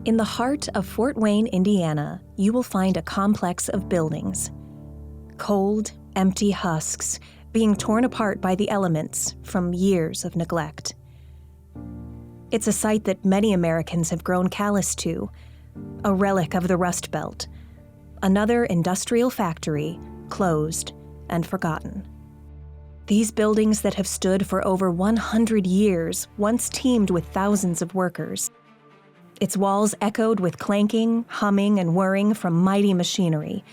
In the heart of Fort Wayne, Indiana, you will find a complex of buildings. Cold, empty husks being torn apart by the elements from years of neglect. It's a site that many Americans have grown callous to, a relic of the Rust Belt, another industrial factory closed and forgotten. These buildings that have stood for over 100 years once teemed with thousands of workers. Its walls echoed with clanking, humming, and whirring from mighty machinery,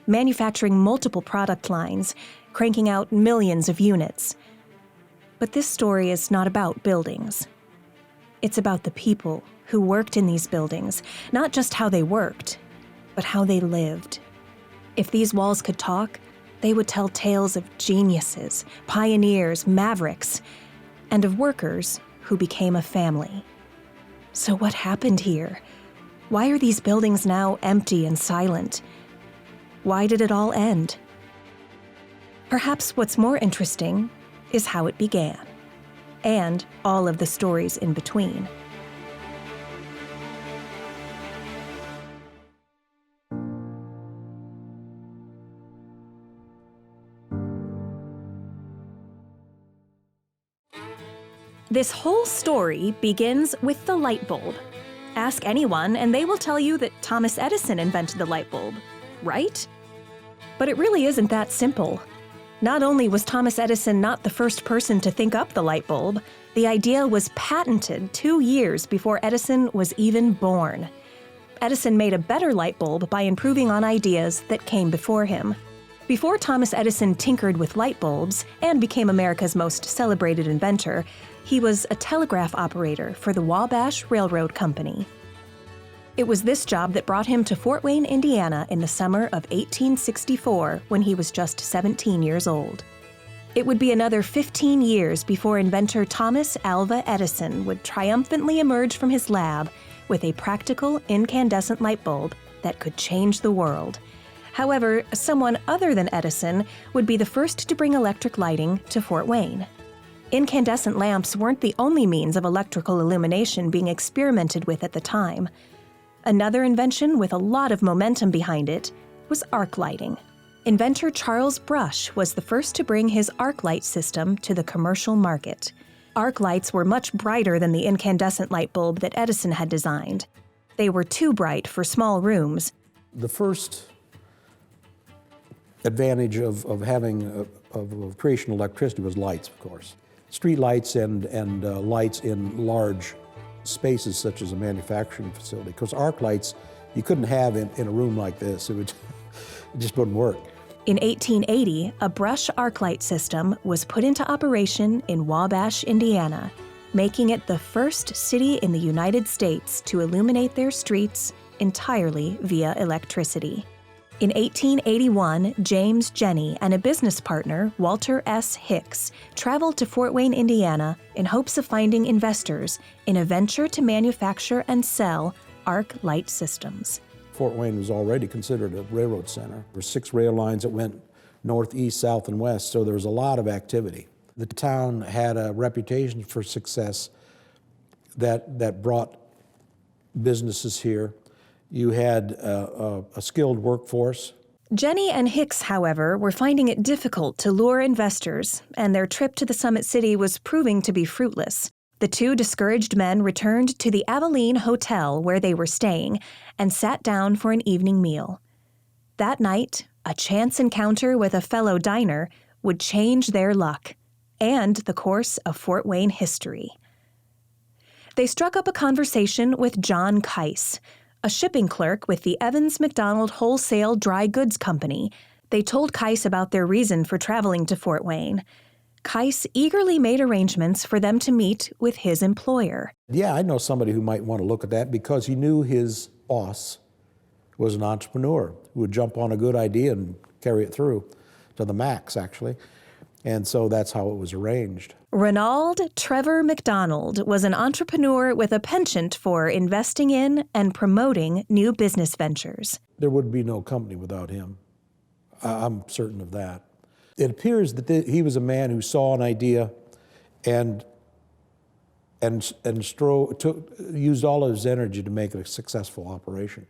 manufacturing multiple product lines, cranking out millions of units. But this story is not about buildings. It's about the people who worked in these buildings, not just how they worked, but how they lived. If these walls could talk, they would tell tales of geniuses, pioneers, mavericks, and of workers who became a family. So what happened here? Why are these buildings now empty and silent? Why did it all end? Perhaps what's more interesting is how it began, and all of the stories in between. This whole story begins with the light bulb. Ask anyone and they will tell you that Thomas Edison invented the light bulb, right? But it really isn't that simple. Not only was Thomas Edison not the first person to think up the light bulb, the idea was patented 2 years before Edison was even born. Edison made a better light bulb by improving on ideas that came before him. Before Thomas Edison tinkered with light bulbs and became America's most celebrated inventor, he was a telegraph operator for the Wabash Railroad Company. It was this job that brought him to Fort Wayne, Indiana in the summer of 1864 when he was just 17 years old. It would be another 15 years before inventor Thomas Alva Edison would triumphantly emerge from his lab with a practical incandescent light bulb that could change the world. However, someone other than Edison would be the first to bring electric lighting to Fort Wayne. Incandescent lamps weren't the only means of electrical illumination being experimented with at the time. Another invention with a lot of momentum behind it was arc lighting. Inventor Charles Brush was the first to bring his arc light system to the commercial market. Arc lights were much brighter than the incandescent light bulb that Edison had designed. They were too bright for small rooms. The first advantage of creation of electricity was lights, of course. Street lights and lights in large spaces such as a manufacturing facility. Because arc lights you couldn't have in a room like this. It just wouldn't work. In 1880, a Brush arc light system was put into operation in Wabash, Indiana, making it the first city in the United States to illuminate their streets entirely via electricity. In 1881, James Jenney and a business partner, Walter S. Hicks, traveled to Fort Wayne, Indiana in hopes of finding investors in a venture to manufacture and sell arc light systems. Fort Wayne was already considered a railroad center. There were 6 rail lines that went north, east, south, and west, so there was a lot of activity. The town had a reputation for success that brought businesses here. You had a skilled workforce. Jenney and Hicks, however, were finding it difficult to lure investors, and their trip to the Summit City was proving to be fruitless. The 2 discouraged men returned to the Abilene Hotel where they were staying and sat down for an evening meal. That night, a chance encounter with a fellow diner would change their luck and the course of Fort Wayne history. They struck up a conversation with John Keiss, a shipping clerk with the Evans McDonald Wholesale Dry Goods Company. They told Keiss about their reason for traveling to Fort Wayne. Keiss eagerly made arrangements for them to meet with his employer. Yeah, I know somebody who might want to look at that because he knew his boss was an entrepreneur who would jump on a good idea and carry it through to the max, actually. And so that's how it was arranged. Ronald Trevor McDonald was an entrepreneur with a penchant for investing in and promoting new business ventures. There would be no company without him. I'm certain of that. It appears that he was a man who saw an idea and used all of his energy to make it a successful operation.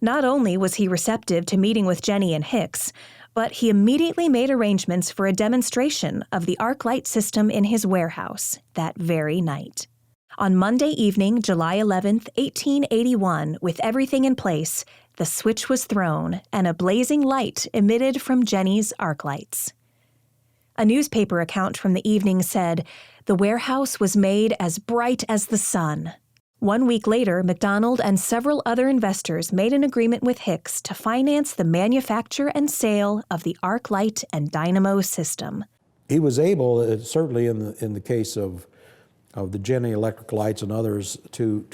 Not only was he receptive to meeting with Jenny and Hicks, but he immediately made arrangements for a demonstration of the arc light system in his warehouse that very night. On Monday evening, July 11, 1881, with everything in place, the switch was thrown and a blazing light emitted from Jenny's arc lights. A newspaper account from the evening said, "The warehouse was made as bright as the sun." 1 week later, McDonald and several other investors made an agreement with Hicks to finance the manufacture and sale of the arc light and dynamo system. He was able, certainly in the case of the Jenny electric lights and others, to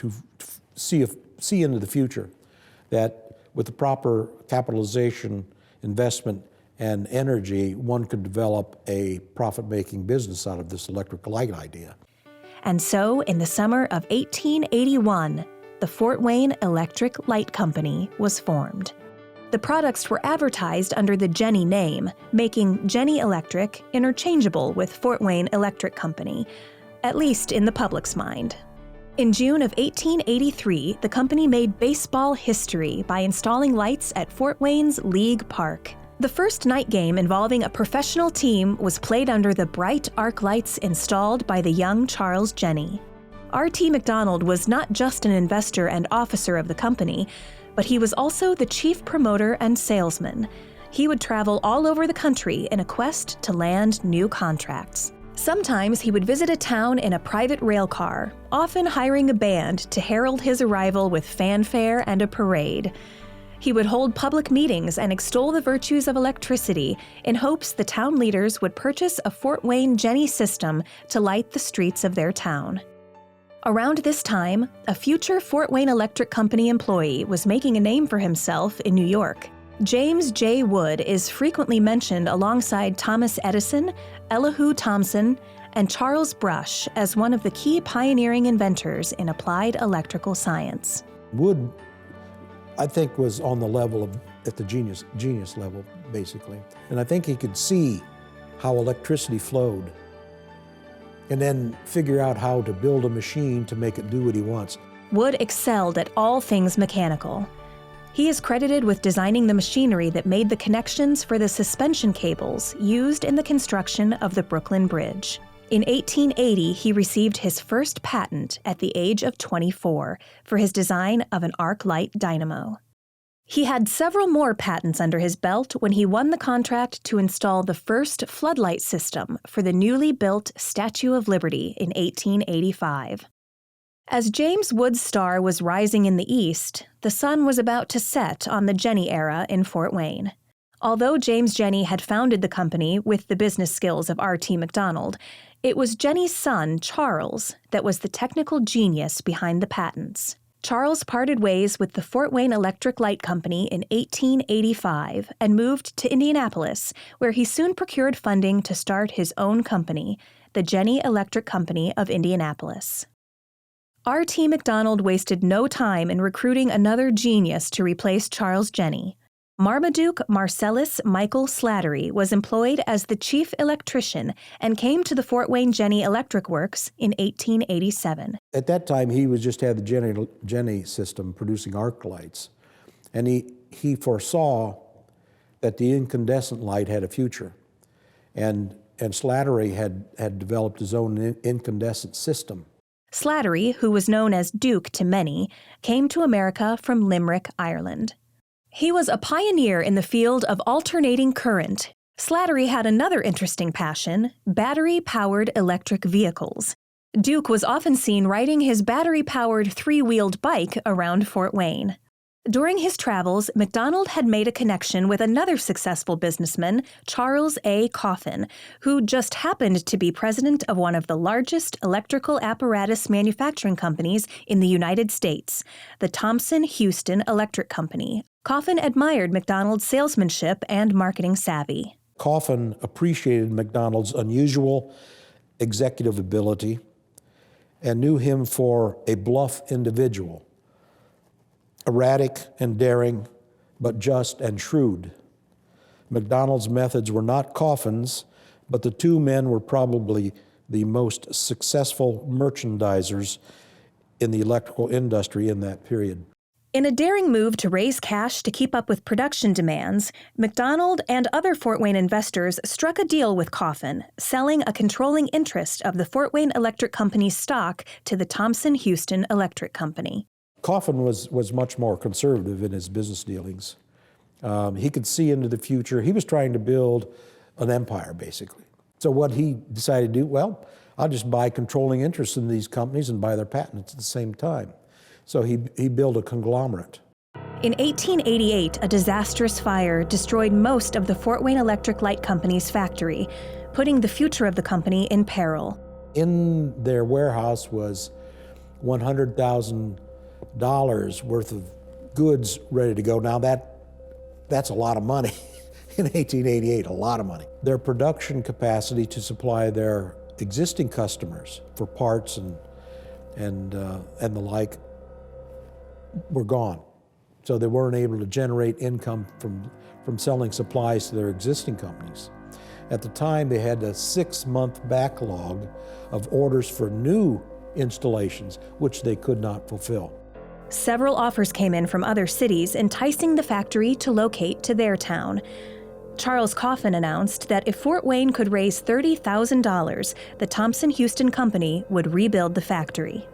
see into the future, that with the proper capitalization, investment, and energy, one could develop a profit-making business out of this electric light idea. And so, in the summer of 1881, the Fort Wayne Electric Light Company was formed. The products were advertised under the Jenny name, making Jenny Electric interchangeable with Fort Wayne Electric Company, at least in the public's mind. In June of 1883, the company made baseball history by installing lights at Fort Wayne's League Park. The first night game involving a professional team was played under the bright arc lights installed by the young Charles Jenny. R.T. McDonald was not just an investor and officer of the company, but he was also the chief promoter and salesman. He would travel all over the country in a quest to land new contracts. Sometimes he would visit a town in a private rail car, often hiring a band to herald his arrival with fanfare and a parade. He would hold public meetings and extol the virtues of electricity in hopes the town leaders would purchase a Fort Wayne Jenny system to light the streets of their town. Around this time, a future Fort Wayne Electric Company employee was making a name for himself in New York. James J. Wood is frequently mentioned alongside Thomas Edison, Elihu Thomson, and Charles Brush as one of the key pioneering inventors in applied electrical science. Wood, I think, was on the level at the genius level, basically. And I think he could see how electricity flowed and then figure out how to build a machine to make it do what he wants. Wood excelled at all things mechanical. He is credited with designing the machinery that made the connections for the suspension cables used in the construction of the Brooklyn Bridge. In 1880, he received his first patent at the age of 24 for his design of an arc light dynamo. He had several more patents under his belt when he won the contract to install the first floodlight system for the newly built Statue of Liberty in 1885. As James Wood's star was rising in the east, the sun was about to set on the Jenny era in Fort Wayne. Although James Jenny had founded the company with the business skills of R.T. McDonald, it was Jenny's son, Charles, that was the technical genius behind the patents. Charles parted ways with the Fort Wayne Electric Light Company in 1885 and moved to Indianapolis, where he soon procured funding to start his own company, the Jenny Electric Company of Indianapolis. R.T. McDonald wasted no time in recruiting another genius to replace Charles Jenny. Marmaduke Marcellus Michael Slattery was employed as the chief electrician and came to the Fort Wayne Jenny Electric Works in 1887. At that time, he just had the Jenny system producing arc lights, and he foresaw that the incandescent light had a future, and Slattery had developed his own incandescent system. Slattery, who was known as Duke to many, came to America from Limerick, Ireland. He was a pioneer in the field of alternating current. Slattery had another interesting passion: battery-powered electric vehicles. Duke was often seen riding his battery-powered three-wheeled bike around Fort Wayne. During his travels, McDonald had made a connection with another successful businessman, Charles A. Coffin, who just happened to be president of one of the largest electrical apparatus manufacturing companies in the United States, the Thomson-Houston Electric Company. Coffin admired McDonald's salesmanship and marketing savvy. Coffin appreciated McDonald's unusual executive ability and knew him for a bluff individual, erratic and daring, but just and shrewd. McDonald's methods were not Coffin's, but the two men were probably the most successful merchandisers in the electrical industry in that period. In a daring move to raise cash to keep up with production demands, McDonald and other Fort Wayne investors struck a deal with Coffin, selling a controlling interest of the Fort Wayne Electric Company's stock to the Thomson-Houston Electric Company. Coffin was much more conservative in his business dealings. He could see into the future. He was trying to build an empire, basically. So what he decided to do, well, I'll just buy controlling interests in these companies and buy their patents at the same time. So he built a conglomerate. In 1888, a disastrous fire destroyed most of the Fort Wayne Electric Light Company's factory, putting the future of the company in peril. In their warehouse was $100,000 worth of goods ready to go. Now that's a lot of money. In 1888, a lot of money. Their production capacity to supply their existing customers for parts and the like were gone. So they weren't able to generate income from selling supplies to their existing companies. At the time, they had a 6-month backlog of orders for new installations, which they could not fulfill. Several offers came in from other cities, enticing the factory to locate to their town. Charles Coffin announced that if Fort Wayne could raise $30,000, the Thomson-Houston Company would rebuild the factory.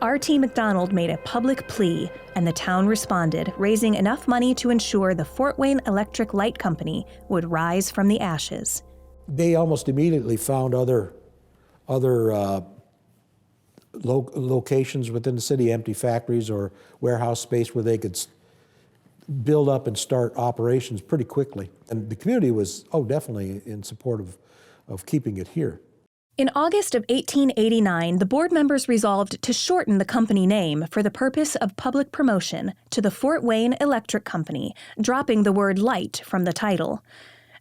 R.T. McDonald made a public plea, and the town responded, raising enough money to ensure the Fort Wayne Electric Light Company would rise from the ashes. They almost immediately found other locations within the city, empty factories or warehouse space where they could build up and start operations pretty quickly. And the community was, definitely in support of keeping it here. In August of 1889, the board members resolved to shorten the company name for the purpose of public promotion to the Fort Wayne Electric Company, dropping the word light from the title.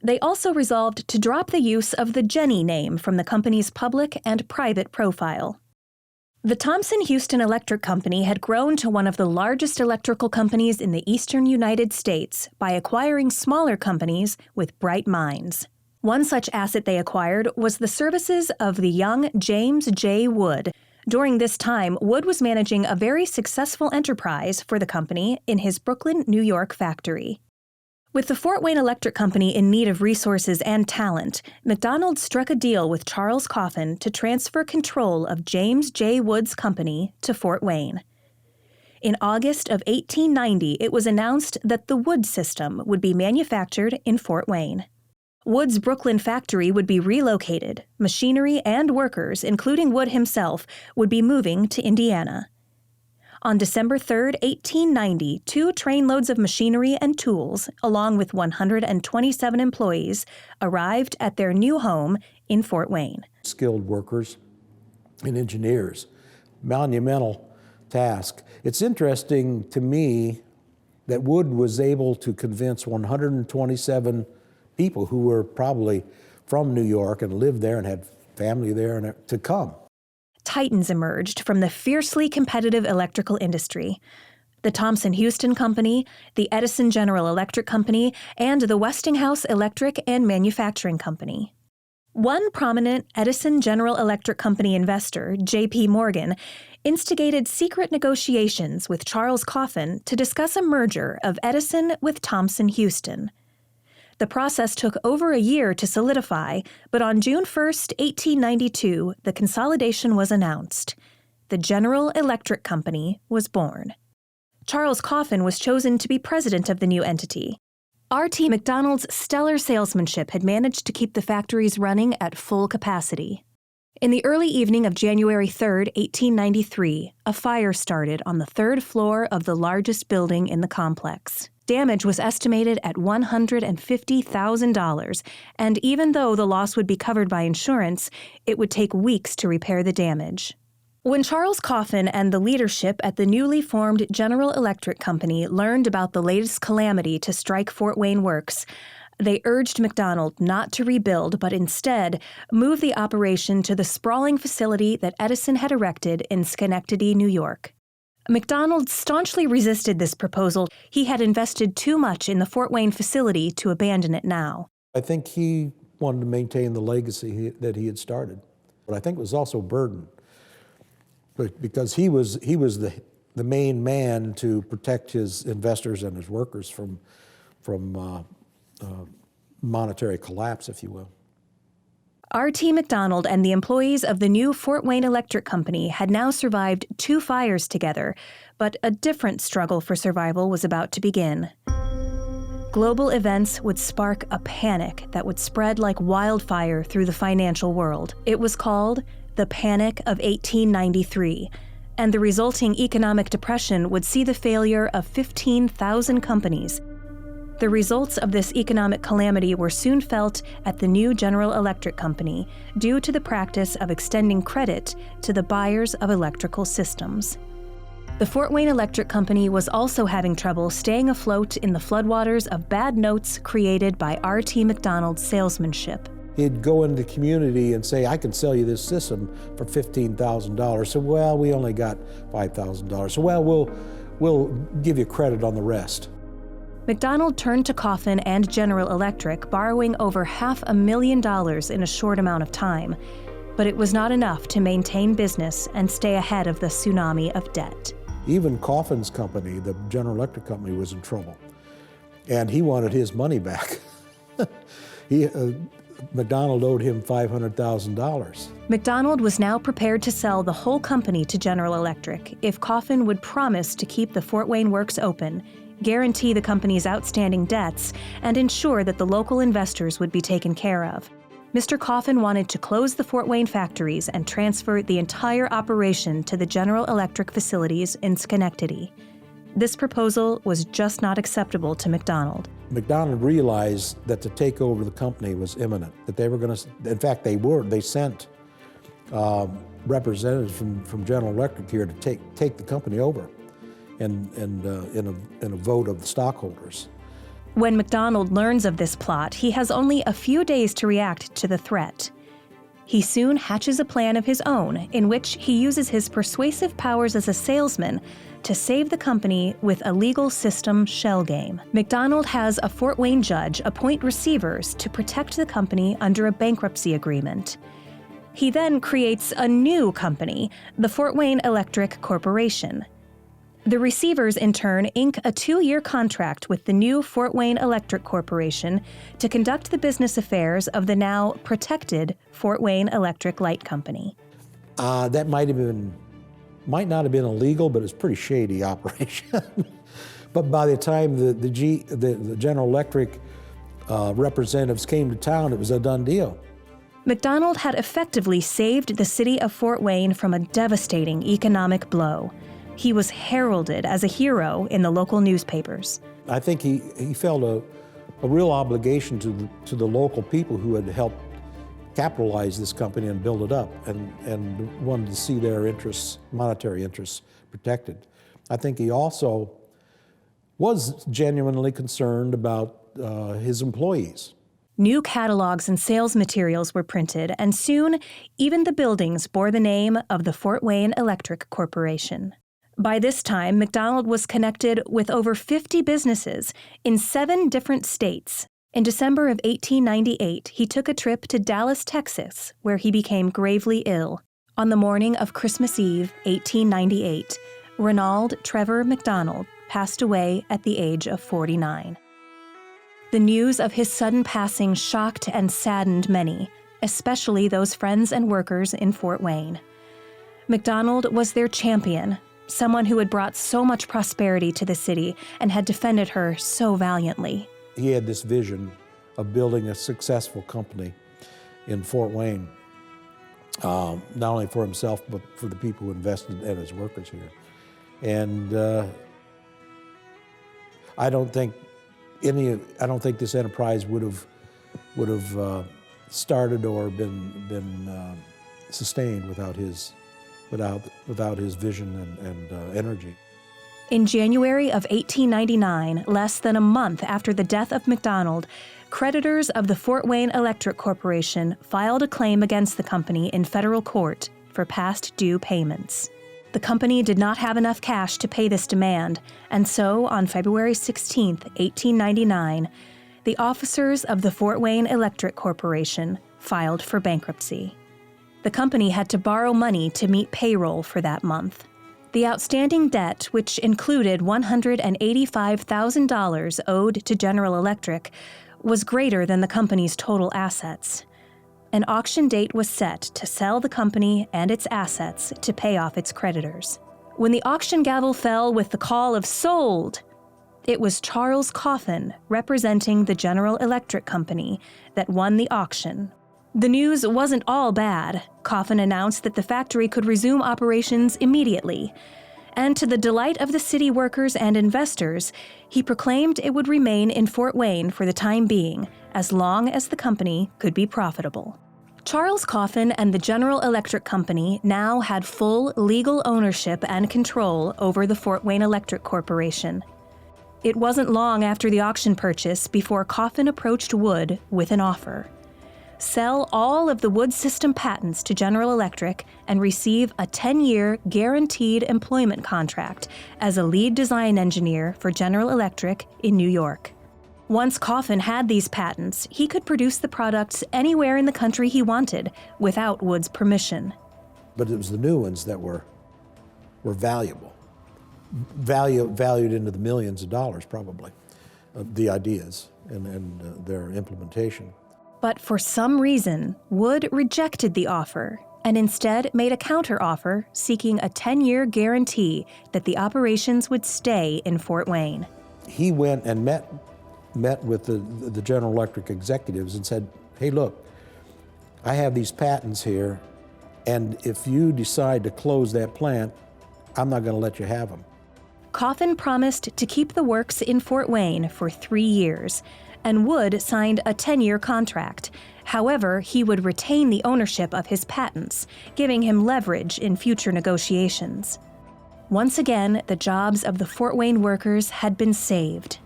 They also resolved to drop the use of the Jenny name from the company's public and private profile. The Thomson-Houston Electric Company had grown to one of the largest electrical companies in the eastern United States by acquiring smaller companies with bright minds. One such asset they acquired was the services of the young James J. Wood. During this time, Wood was managing a very successful enterprise for the company in his Brooklyn, New York factory. With the Fort Wayne Electric Company in need of resources and talent, McDonald struck a deal with Charles Coffin to transfer control of James J. Wood's company to Fort Wayne. In August of 1890, it was announced that the Wood system would be manufactured in Fort Wayne. Wood's Brooklyn factory would be relocated. Machinery and workers, including Wood himself, would be moving to Indiana. On December 3, 1890, 2 trainloads of machinery and tools, along with 127 employees, arrived at their new home in Fort Wayne. Skilled workers and engineers, monumental task. It's interesting to me that Wood was able to convince 127 people who were probably from New York and lived there and had family there and to come. Titans emerged from the fiercely competitive electrical industry. The Thomson-Houston Company, the Edison General Electric Company, and the Westinghouse Electric and Manufacturing Company. One prominent Edison General Electric Company investor, J.P. Morgan, instigated secret negotiations with Charles Coffin to discuss a merger of Edison with Thomson-Houston. The process took over a year to solidify, but on June 1, 1892, the consolidation was announced. The General Electric Company was born. Charles Coffin was chosen to be president of the new entity. R.T. McDonald's stellar salesmanship had managed to keep the factories running at full capacity. In the early evening of January 3, 1893, a fire started on the 3rd floor of the largest building in the complex. Damage was estimated at $150,000, and even though the loss would be covered by insurance, it would take weeks to repair the damage. When Charles Coffin and the leadership at the newly formed General Electric Company learned about the latest calamity to strike Fort Wayne Works, they urged McDonald not to rebuild, but instead move the operation to the sprawling facility that Edison had erected in Schenectady, New York. McDonald staunchly resisted this proposal. He had invested too much in the Fort Wayne facility to abandon it now. I think he wanted to maintain the legacy that he had started. But I think it was also Burden, because he was the main man to protect his investors and his workers from monetary collapse, if you will. R.T. McDonald and the employees of the new Fort Wayne Electric Company had now survived 2 fires together, but a different struggle for survival was about to begin. Global events would spark a panic that would spread like wildfire through the financial world. It was called the Panic of 1893, and the resulting economic depression would see the failure of 15,000 companies. The results of this economic calamity were soon felt at the new General Electric Company due to the practice of extending credit to the buyers of electrical systems. The Fort Wayne Electric Company was also having trouble staying afloat in the floodwaters of bad notes created by R.T. McDonald's salesmanship. He'd go into the community and say, I can sell you this system for $15,000. So, well, we only got $5,000. So, well, we'll give you credit on the rest. McDonald turned to Coffin and General Electric, borrowing over $500,000 in a short amount of time. But it was not enough to maintain business and stay ahead of the tsunami of debt. Even Coffin's company, the General Electric Company, was in trouble. And he wanted his money back. McDonald owed him $500,000. McDonald was now prepared to sell the whole company to General Electric if Coffin would promise to keep the Fort Wayne Works open, guarantee the company's outstanding debts, and ensure that the local investors would be taken care of. Mr. Coffin wanted to close the Fort Wayne factories and transfer the entire operation to the General Electric facilities in Schenectady. This proposal was just not acceptable to McDonald. McDonald realized that to take over the company was imminent, that they were going to, in fact, they sent representatives from General Electric here to take the company over. And in a vote of the stockholders. When McDonald learns of this plot, he has only a few days to react to the threat. He soon hatches a plan of his own in which he uses his persuasive powers as a salesman to save the company with a legal system shell game. McDonald has a Fort Wayne judge appoint receivers to protect the company under a bankruptcy agreement. He then creates a new company, the Fort Wayne Electric Corporation. The receivers, in turn, ink a 2-year contract with the new Fort Wayne Electric Corporation to conduct the business affairs of the now protected Fort Wayne Electric Light Company. That might not have been illegal, but it's a pretty shady operation. But by the time the General Electric representatives came to town, it was a done deal. McDonald had effectively saved the city of Fort Wayne from a devastating economic blow. He was heralded as a hero in the local newspapers. I think he felt a real obligation to the local people who had helped capitalize this company and build it up, and wanted to see their interests, monetary interests, protected. I think he also was genuinely concerned about his employees. New catalogs and sales materials were printed, and soon even the buildings bore the name of the Fort Wayne Electric Corporation. By this time, McDonald was connected with over 50 businesses in 7 different states. In December of 1898, he took a trip to Dallas, Texas, where he became gravely ill. On the morning of Christmas Eve, 1898, Ronald Trevor McDonald passed away at the age of 49. The news of his sudden passing shocked and saddened many, especially those friends and workers in Fort Wayne. McDonald was their champion, someone who had brought so much prosperity to the city and had defended her so valiantly. He had this vision of building a successful company in Fort Wayne, not only for himself, but for the people who invested and his workers here. And I don't think this enterprise would have started or been sustained without his vision and energy. In January of 1899, less than a month after the death of McDonald, creditors of the Fort Wayne Electric Corporation filed a claim against the company in federal court for past due payments. The company did not have enough cash to pay this demand, and so on February 16, 1899, the officers of the Fort Wayne Electric Corporation filed for bankruptcy. The company had to borrow money to meet payroll for that month. The outstanding debt, which included $185,000 owed to General Electric, was greater than the company's total assets. An auction date was set to sell the company and its assets to pay off its creditors. When the auction gavel fell with the call of "Sold!" it was Charles Coffin, representing the General Electric Company, that won the auction. The news wasn't all bad. Coffin announced that the factory could resume operations immediately. And to the delight of the city workers and investors, he proclaimed it would remain in Fort Wayne for the time being, as long as the company could be profitable. Charles Coffin and the General Electric Company now had full legal ownership and control over the Fort Wayne Electric Corporation. It wasn't long after the auction purchase before Coffin approached Wood with an offer. Sell all of the Wood System patents to General Electric and receive a 10-year guaranteed employment contract as a lead design engineer for General Electric in New York. Once Coffin had these patents, he could produce the products anywhere in the country he wanted without Wood's permission. But it was the new ones that were valuable, valued into the millions of dollars probably, the ideas and their implementation. But for some reason, Wood rejected the offer and instead made a counteroffer seeking a 10-year guarantee that the operations would stay in Fort Wayne. He went and met with the General Electric executives and said, "Hey, look, I have these patents here, and if you decide to close that plant, I'm not going to let you have them." Coffin promised to keep the works in Fort Wayne for 3 years, and Wood signed a 10-year contract. However, he would retain the ownership of his patents, giving him leverage in future negotiations. Once again, the jobs of the Fort Wayne workers had been saved.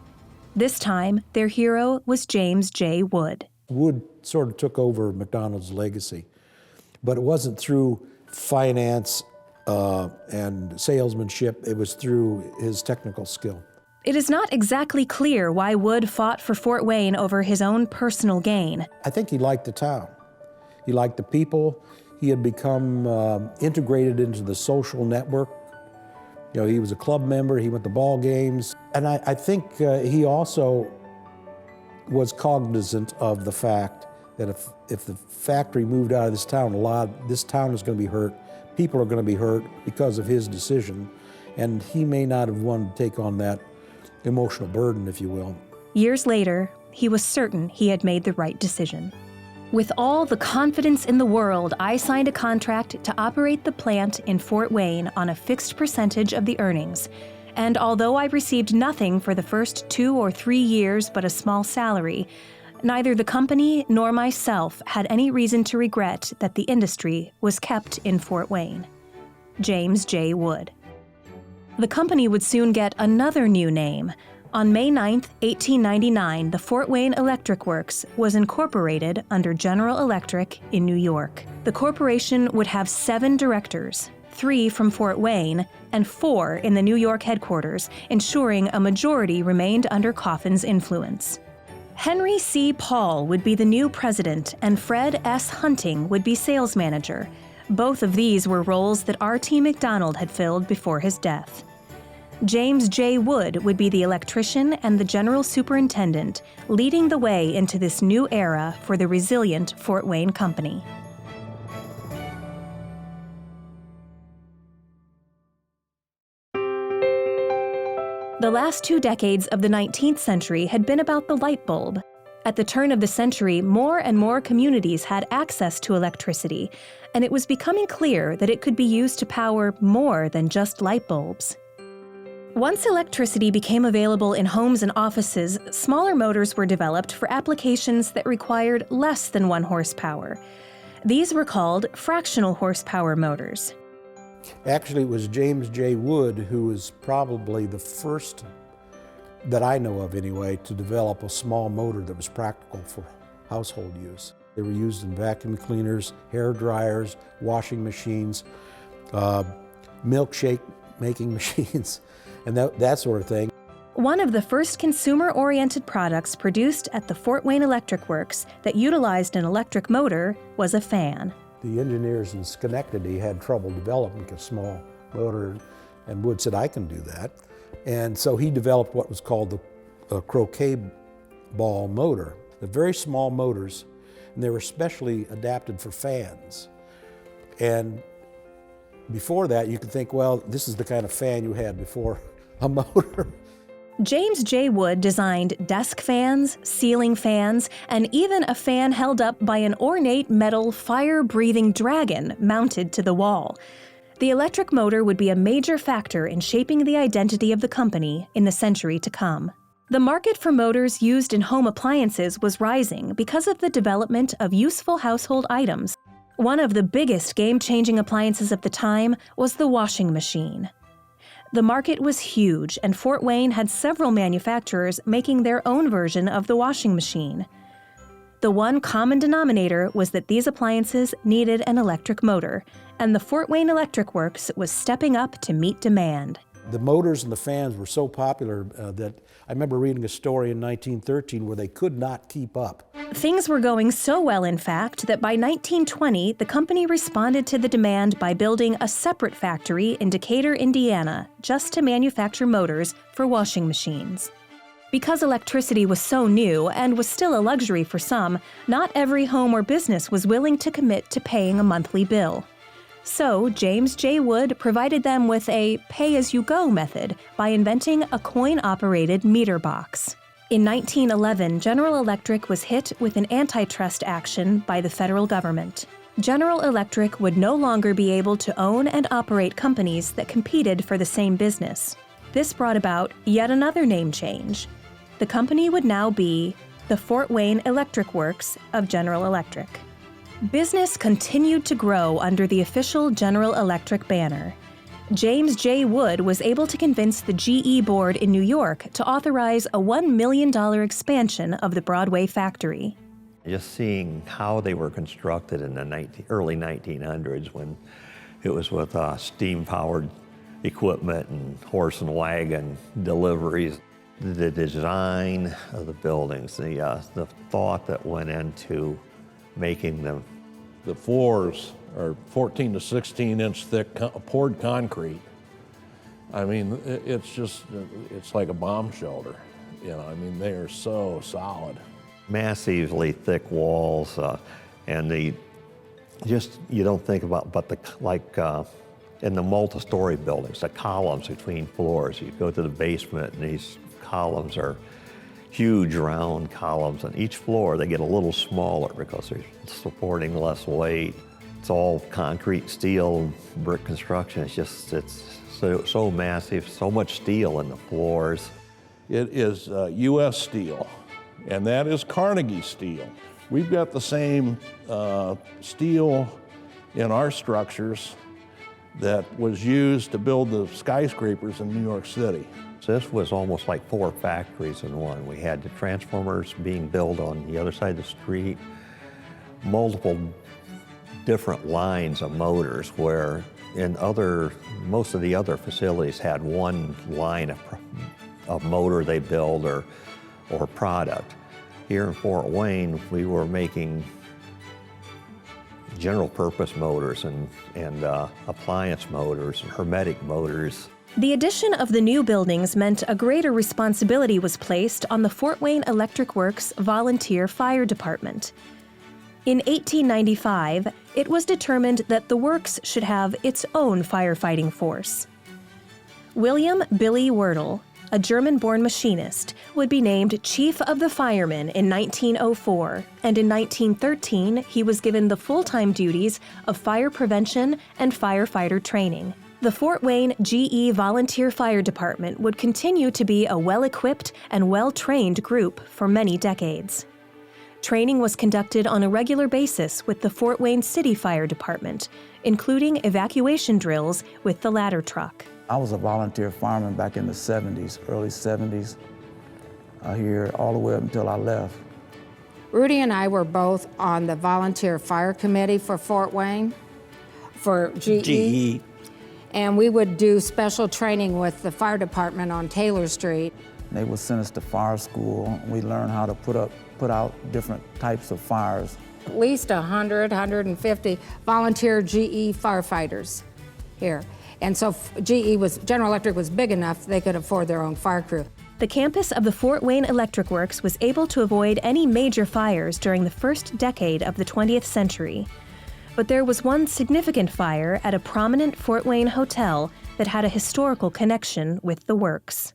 This time, their hero was James J. Wood. Wood sort of took over McDonald's legacy, but it wasn't through finance and salesmanship. It was through his technical skill. It is not exactly clear why Wood fought for Fort Wayne over his own personal gain. I think he liked the town. He liked the people. He had become integrated into the social network. You know, he was a club member. He went to ball games. And I think he also was cognizant of the fact that if the factory moved out of this town, this town is going to be hurt. People are going to be hurt because of his decision. And he may not have wanted to take on that emotional burden, if you will. Years later, he was certain he had made the right decision. "With all the confidence in the world, I signed a contract to operate the plant in Fort Wayne on a fixed percentage of the earnings. And although I received nothing for the first 2 or 3 years but a small salary, neither the company nor myself had any reason to regret that the industry was kept in Fort Wayne." James J. Wood. The company would soon get another new name. On May 9, 1899, the Fort Wayne Electric Works was incorporated under General Electric in New York. The corporation would have 7 directors, 3 from Fort Wayne and 4 in the New York headquarters, ensuring a majority remained under Coffin's influence. Henry C. Paul would be the new president, and Fred S. Hunting would be sales manager. Both of these were roles that R.T. McDonald had filled before his death. James J. Wood would be the electrician and the general superintendent, leading the way into this new era for the resilient Fort Wayne Company. The last 2 decades of the 19th century had been about the light bulb. At the turn of the century, more and more communities had access to electricity, and it was becoming clear that it could be used to power more than just light bulbs. Once electricity became available in homes and offices, smaller motors were developed for applications that required less than 1 horsepower. These were called fractional horsepower motors. Actually, it was James J. Wood who was probably the first, that I know of anyway, to develop a small motor that was practical for household use. They were used in vacuum cleaners, hair dryers, washing machines, milkshake making machines, and that sort of thing. One of the first consumer-oriented products produced at the Fort Wayne Electric Works that utilized an electric motor was a fan. The engineers in Schenectady had trouble developing a small motor, and Wood said, I can do that. And so he developed what was called the croquet ball motor. They're very small motors, and they were specially adapted for fans. And before that, you could think, well, this is the kind of fan you had before a motor. James J. Wood designed desk fans, ceiling fans, and even a fan held up by an ornate metal fire-breathing dragon mounted to the wall. The electric motor would be a major factor in shaping the identity of the company in the century to come. The market for motors used in home appliances was rising because of the development of useful household items. One of the biggest game-changing appliances of the time was the washing machine. The market was huge, and Fort Wayne had several manufacturers making their own version of the washing machine. The one common denominator was that these appliances needed an electric motor, and the Fort Wayne Electric Works was stepping up to meet demand. The motors and the fans were so popular that I remember reading a story in 1913 where they could not keep up. Things were going so well, in fact, that by 1920, the company responded to the demand by building a separate factory in Decatur, Indiana, just to manufacture motors for washing machines. Because electricity was so new and was still a luxury for some, not every home or business was willing to commit to paying a monthly bill. So, James J. Wood provided them with a pay-as-you-go method by inventing a coin-operated meter box. In 1911, General Electric was hit with an antitrust action by the federal government. General Electric would no longer be able to own and operate companies that competed for the same business. This brought about yet another name change. The company would now be the Fort Wayne Electric Works of General Electric. Business continued to grow under the official General Electric banner. James J. Wood was able to convince the GE board in New York to authorize a $1 million expansion of the Broadway factory. Just seeing how they were constructed in the early 1900s when it was with steam-powered equipment and horse and wagon deliveries. The design of the buildings, the thought that went into making them. The floors are 14 to 16 inch thick poured concrete. I mean, it's like a bomb shelter. You know, I mean, they are so solid. Massively thick walls, and you don't think about, but in the multi-story buildings, the columns between floors. You go to the basement and these columns are huge round columns. On each floor, they get a little smaller because they're supporting less weight. It's all concrete, steel, brick construction. It's so massive, so much steel in the floors. It is U.S. steel, and that is Carnegie steel. We've got the same steel in our structures that was used to build the skyscrapers in New York City. So this was almost like 4 factories in one. We had the transformers being built on the other side of the street, multiple different lines of motors, where most of the other facilities had one line of motor they build or product. Here in Fort Wayne, we were making general purpose motors and appliance motors and hermetic motors. The addition of the new buildings meant a greater responsibility was placed on the Fort Wayne Electric Works Volunteer Fire Department. In 1895, it was determined that the works should have its own firefighting force. William Billy Wordle, a German-born machinist, would be named Chief of the Firemen in 1904, and in 1913 he was given the full-time duties of fire prevention and firefighter training. The Fort Wayne GE Volunteer Fire Department would continue to be a well-equipped and well-trained group for many decades. Training was conducted on a regular basis with the Fort Wayne City Fire Department, including evacuation drills with the ladder truck. I was a volunteer fireman back in the 70s, early 70s, here all the way up until I left. Rudy and I were both on the volunteer fire committee for Fort Wayne, for GE. And we would do special training with the fire department on Taylor Street. They would send us to fire school. We learned how to put out different types of fires at least 100, 150 volunteer GE firefighters here. And so General Electric was big enough they could afford their own fire crew. The campus of the Fort Wayne Electric Works was able to avoid any major fires during the first decade of the 20th century. But there was one significant fire at a prominent Fort Wayne hotel that had a historical connection with the works.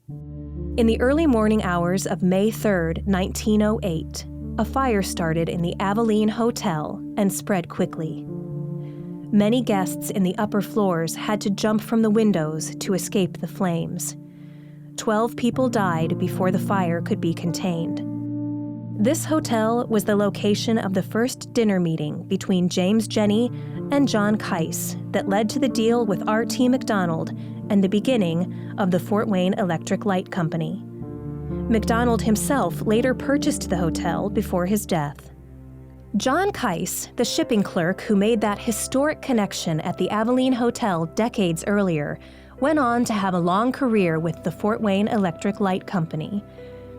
In the early morning hours of May 3, 1908, a fire started in the Aveline Hotel and spread quickly. Many guests in the upper floors had to jump from the windows to escape the flames. 12 people died before the fire could be contained. This hotel was the location of the first dinner meeting between James Jenney and John Keiss that led to the deal with R.T. McDonald and the beginning of the Fort Wayne Electric Light Company. McDonald himself later purchased the hotel before his death. John Keiss, the shipping clerk who made that historic connection at the Aveline Hotel decades earlier, went on to have a long career with the Fort Wayne Electric Light Company.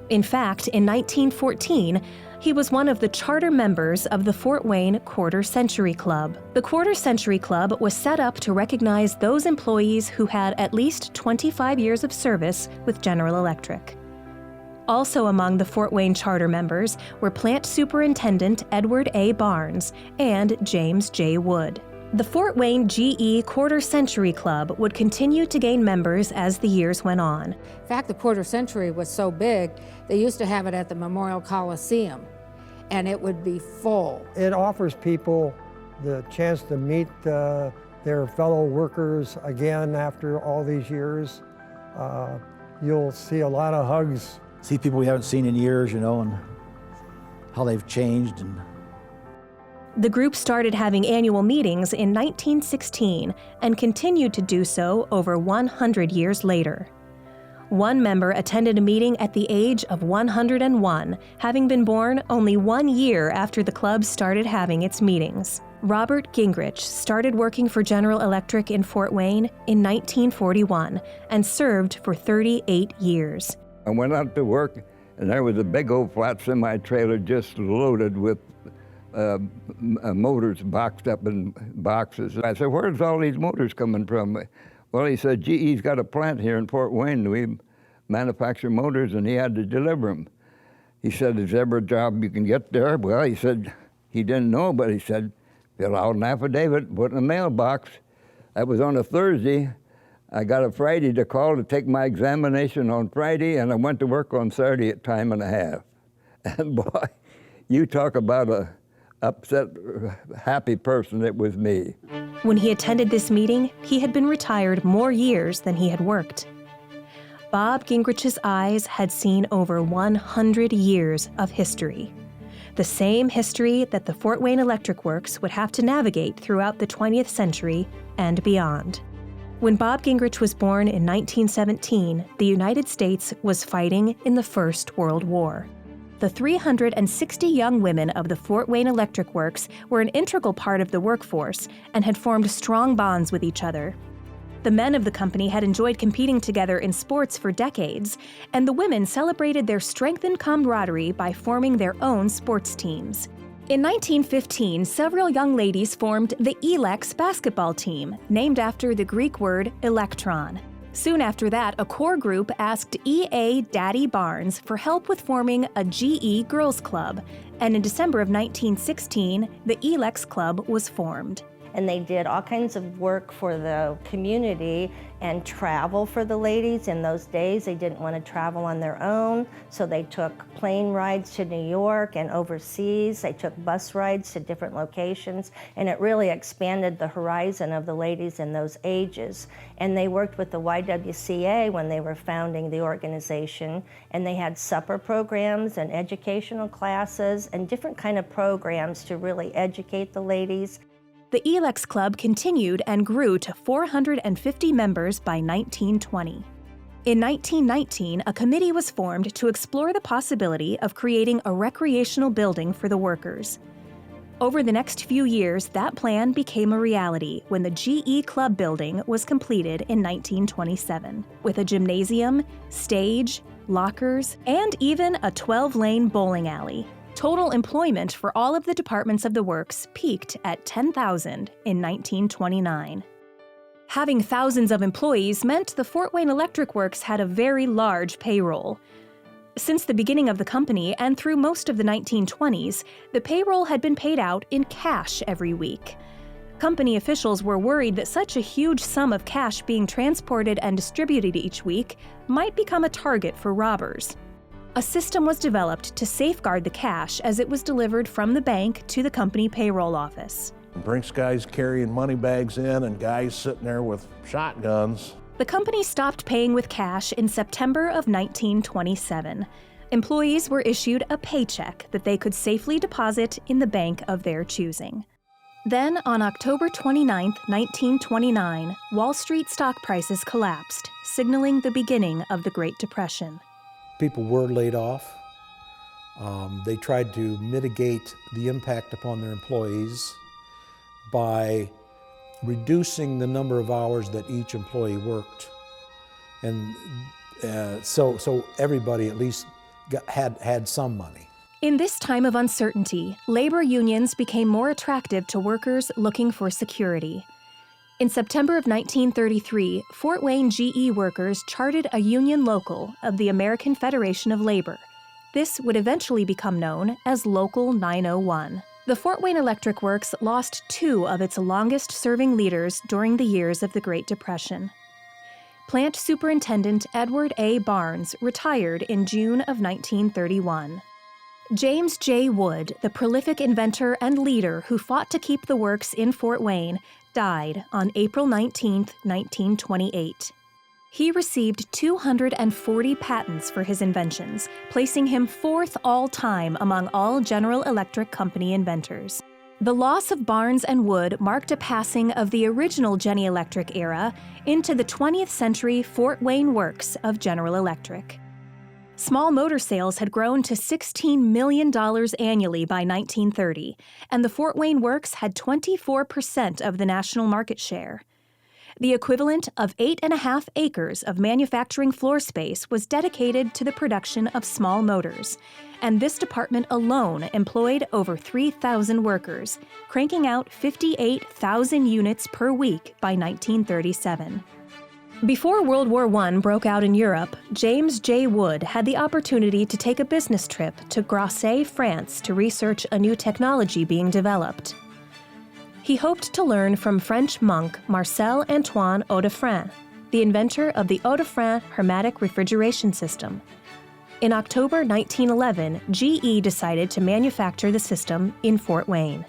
In fact, in 1914, he was one of the charter members of the Fort Wayne Quarter Century Club. The Quarter Century Club was set up to recognize those employees who had at least 25 years of service with General Electric. Also among the Fort Wayne charter members were Plant Superintendent Edward A. Barnes and James J. Wood. The Fort Wayne GE Quarter Century Club would continue to gain members as the years went on. In fact, the Quarter Century was so big, they used to have it at the Memorial Coliseum, and it would be full. It offers people the chance to meet their fellow workers again after all these years. You'll see a lot of hugs. See people we haven't seen in years, you know, and how they've changed. And the group started having annual meetings in 1916 and continued to do so over 100 years later. One member attended a meeting at the age of 101, having been born only 1 year after the club started having its meetings. Robert Gingrich started working for General Electric in Fort Wayne in 1941 and served for 38 years. I went out to work, and there was a big old flat semi-trailer just loaded with motors boxed up in boxes. I said, where's all these motors coming from? Well, he said, GE's got a plant here in Fort Wayne. We manufacture motors, and he had to deliver them. He said, is there ever a job you can get there? Well, he said, he didn't know, but he said, fill out an affidavit, put in a mailbox. That was on a Thursday. I got a Friday to call to take my examination on Friday, and I went to work on Saturday at time and a half. And boy, you talk about a upset, happy person, it was me. When he attended this meeting, he had been retired more years than he had worked. Bob Gingrich's eyes had seen over 100 years of history. The same history that the Fort Wayne Electric Works would have to navigate throughout the 20th century and beyond. When Bob Gingrich was born in 1917, the United States was fighting in the First World War. The 360 young women of the Fort Wayne Electric Works were an integral part of the workforce and had formed strong bonds with each other. The men of the company had enjoyed competing together in sports for decades, and the women celebrated their strengthened camaraderie by forming their own sports teams. In 1915, several young ladies formed the ELEX basketball team, named after the Greek word electron. Soon after that, a core group asked E.A. Daddy Barnes for help with forming a GE Girls Club, and in December of 1916, the ELEX Club was formed. And they did all kinds of work for the community and travel for the ladies. In those days, they didn't want to travel on their own, so they took plane rides to New York and overseas. They took bus rides to different locations, and it really expanded the horizon of the ladies in those ages. And they worked with the YWCA when they were founding the organization, and they had supper programs and educational classes and different kind of programs to really educate the ladies. The ELEX Club continued and grew to 450 members by 1920. In 1919, a committee was formed to explore the possibility of creating a recreational building for the workers. Over the next few years, that plan became a reality when the GE Club building was completed in 1927, with a gymnasium, stage, lockers, and even a 12-lane bowling alley. Total employment for all of the departments of the works peaked at 10,000 in 1929. Having thousands of employees meant the Fort Wayne Electric Works had a very large payroll. Since the beginning of the company and through most of the 1920s, the payroll had been paid out in cash every week. Company officials were worried that such a huge sum of cash being transported and distributed each week might become a target for robbers. A system was developed to safeguard the cash as it was delivered from the bank to the company payroll office. Brinks guys carrying money bags in and guys sitting there with shotguns. The company stopped paying with cash in September of 1927. Employees were issued a paycheck that they could safely deposit in the bank of their choosing. Then, on October 29, 1929, Wall Street stock prices collapsed, signaling the beginning of the Great Depression. People were laid off. They tried to mitigate the impact upon their employees by reducing the number of hours that each employee worked. And so everybody at least had some money. In this time of uncertainty, labor unions became more attractive to workers looking for security. In September of 1933, Fort Wayne GE workers charted a union local of the American Federation of Labor. This would eventually become known as Local 901. The Fort Wayne Electric Works lost 2 of its longest-serving leaders during the years of the Great Depression. Plant Superintendent Edward A. Barnes retired in June of 1931. James J. Wood, the prolific inventor and leader who fought to keep the works in Fort Wayne, died on April 19, 1928. He received 240 patents for his inventions, placing him 4th all-time among all General Electric Company inventors. The loss of Barnes and Wood marked a passing of the original Genny Electric era into the 20th century Fort Wayne Works of General Electric. Small motor sales had grown to $16 million annually by 1930, and the Fort Wayne Works had 24% of the national market share. The equivalent of 8.5 acres of manufacturing floor space was dedicated to the production of small motors, and this department alone employed over 3,000 workers, cranking out 58,000 units per week by 1937. Before World War I broke out in Europe, James J. Wood had the opportunity to take a business trip to Grasse, France to research a new technology being developed. He hoped to learn from French monk Marcel Antoine Audefrin, the inventor of the Audefrin hermetic refrigeration system. In October 1911, GE decided to manufacture the system in Fort Wayne.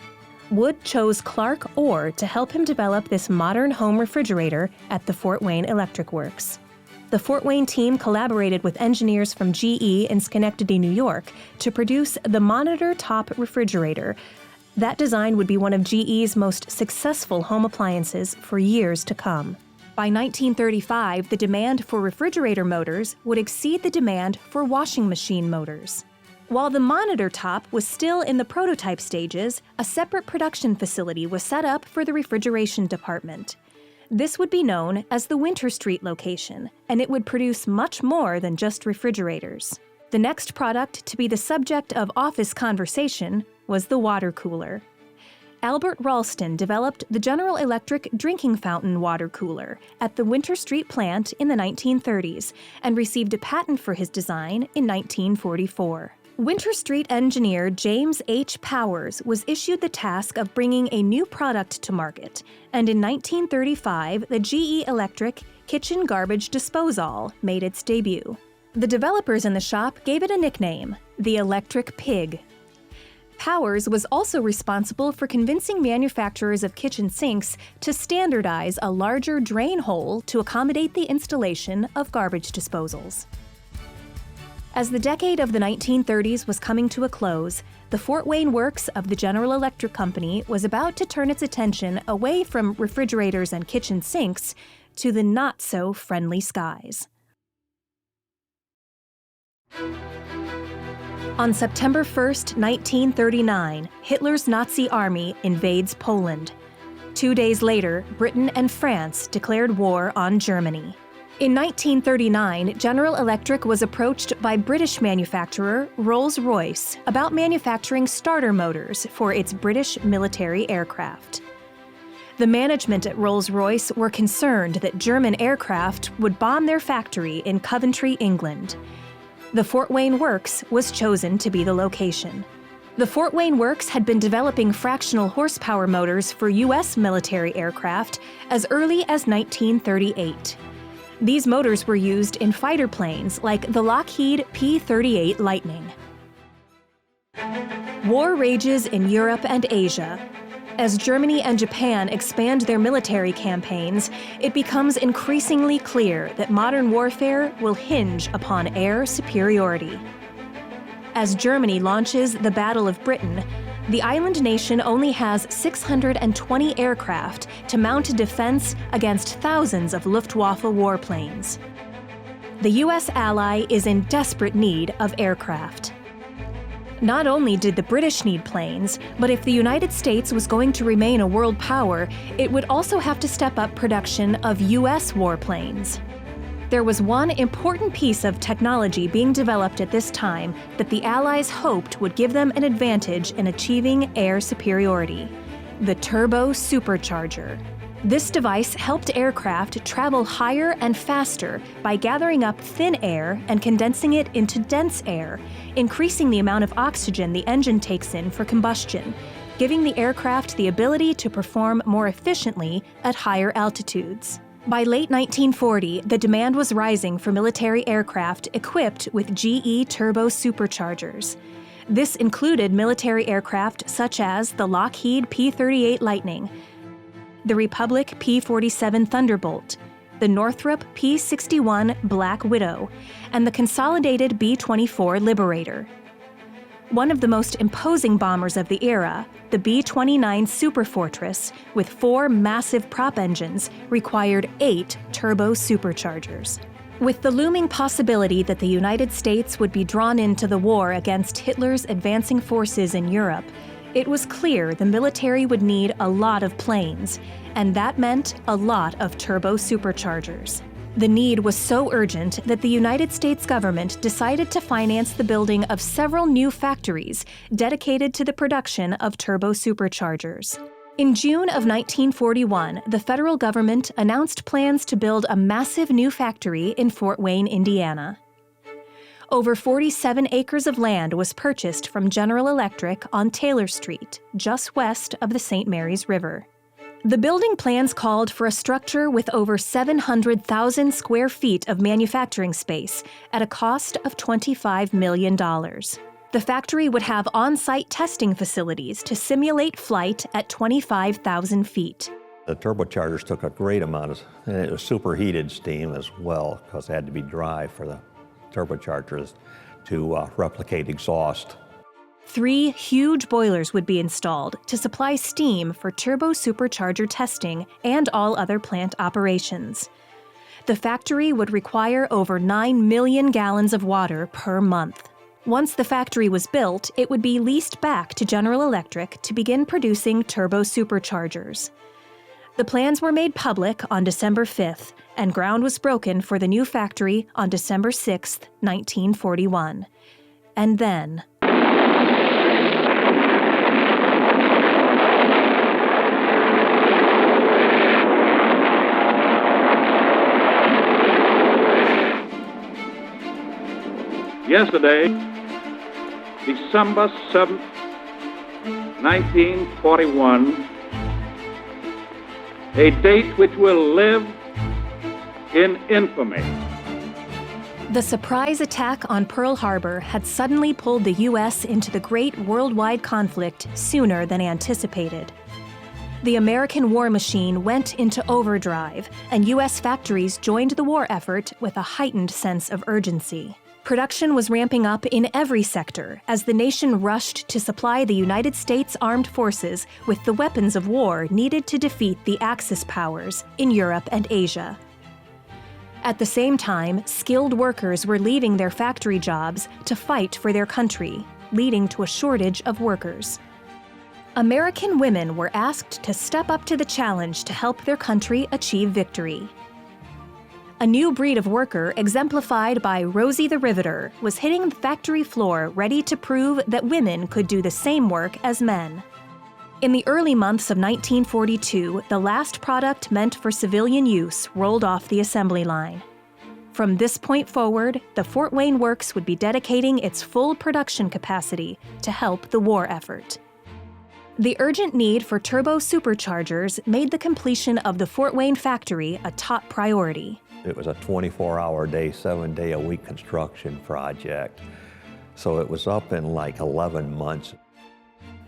Wood chose Clark Orr to help him develop this modern home refrigerator at the Fort Wayne Electric Works. The Fort Wayne team collaborated with engineers from GE in Schenectady, New York, to produce the Monitor Top refrigerator. That design would be one of GE's most successful home appliances for years to come. By 1935, the demand for refrigerator motors would exceed the demand for washing machine motors. While the Monitor Top was still in the prototype stages, a separate production facility was set up for the refrigeration department. This would be known as the Winter Street location, and it would produce much more than just refrigerators. The next product to be the subject of office conversation was the water cooler. Albert Ralston developed the General Electric drinking fountain water cooler at the Winter Street plant in the 1930s and received a patent for his design in 1944. Winter Street engineer James H. Powers was issued the task of bringing a new product to market, and in 1935, the GE Electric Kitchen Garbage Disposal made its debut. The developers in the shop gave it a nickname, the Electric Pig. Powers was also responsible for convincing manufacturers of kitchen sinks to standardize a larger drain hole to accommodate the installation of garbage disposals. As the decade of the 1930s was coming to a close, the Fort Wayne Works of the General Electric Company was about to turn its attention away from refrigerators and kitchen sinks to the not-so-friendly skies. On September 1, 1939, Hitler's Nazi army invades Poland. 2 days later, Britain and France declared war on Germany. In 1939, General Electric was approached by British manufacturer Rolls-Royce about manufacturing starter motors for its British military aircraft. The management at Rolls-Royce were concerned that German aircraft would bomb their factory in Coventry, England. The Fort Wayne Works was chosen to be the location. The Fort Wayne Works had been developing fractional horsepower motors for U.S. military aircraft as early as 1938. These motors were used in fighter planes like the Lockheed P-38 Lightning. War rages in Europe and Asia. As Germany and Japan expand their military campaigns, it becomes increasingly clear that modern warfare will hinge upon air superiority. As Germany launches the Battle of Britain, the island nation only has 620 aircraft to mount a defense against thousands of Luftwaffe warplanes. The U.S. ally is in desperate need of aircraft. Not only did the British need planes, but if the United States was going to remain a world power, it would also have to step up production of U.S. warplanes. There was one important piece of technology being developed at this time that the Allies hoped would give them an advantage in achieving air superiority: the turbo supercharger. This device helped aircraft travel higher and faster by gathering up thin air and condensing it into dense air, increasing the amount of oxygen the engine takes in for combustion, giving the aircraft the ability to perform more efficiently at higher altitudes. By late 1940, the demand was rising for military aircraft equipped with GE turbo superchargers. This included military aircraft such as the Lockheed P-38 Lightning, the Republic P-47 Thunderbolt, the Northrop P-61 Black Widow, and the consolidated B-24 Liberator. One of the most imposing bombers of the era, the B-29 Superfortress, with 4 massive prop engines, required 8 turbo superchargers. With the looming possibility that the United States would be drawn into the war against Hitler's advancing forces in Europe, it was clear the military would need a lot of planes, and that meant a lot of turbo superchargers. The need was so urgent that the United States government decided to finance the building of several new factories dedicated to the production of turbo superchargers. In June of 1941, the federal government announced plans to build a massive new factory in Fort Wayne, Indiana. Over 47 acres of land was purchased from General Electric on Taylor Street, just west of the St. Mary's River. The building plans called for a structure with over 700,000 square feet of manufacturing space at a cost of $25 million. The factory would have on-site testing facilities to simulate flight at 25,000 feet. The turbochargers took a great amount of, and it was superheated steam as well, because it had to be dry for the turbochargers to replicate exhaust. 3 huge boilers would be installed to supply steam for turbo supercharger testing and all other plant operations. The factory would require over 9 million gallons of water per month. Once the factory was built, it would be leased back to General Electric to begin producing turbo superchargers. The plans were made public on December 5th, and ground was broken for the new factory on December 6th, 1941. And then... Yesterday, December 7th, 1941, a date which will live in infamy. The surprise attack on Pearl Harbor had suddenly pulled the U.S. into the great worldwide conflict sooner than anticipated. The American war machine went into overdrive, and U.S. factories joined the war effort with a heightened sense of urgency. Production was ramping up in every sector as the nation rushed to supply the United States Armed Forces with the weapons of war needed to defeat the Axis powers in Europe and Asia. At the same time, skilled workers were leaving their factory jobs to fight for their country, leading to a shortage of workers. American women were asked to step up to the challenge to help their country achieve victory. A new breed of worker, exemplified by Rosie the Riveter, was hitting the factory floor ready to prove that women could do the same work as men. In the early months of 1942, the last product meant for civilian use rolled off the assembly line. From this point forward, the Fort Wayne Works would be dedicating its full production capacity to help the war effort. The urgent need for turbo superchargers made the completion of the Fort Wayne factory a top priority. It was a 24-hour-a-day, 7-day-a-week construction project. So it was up in like 11 months.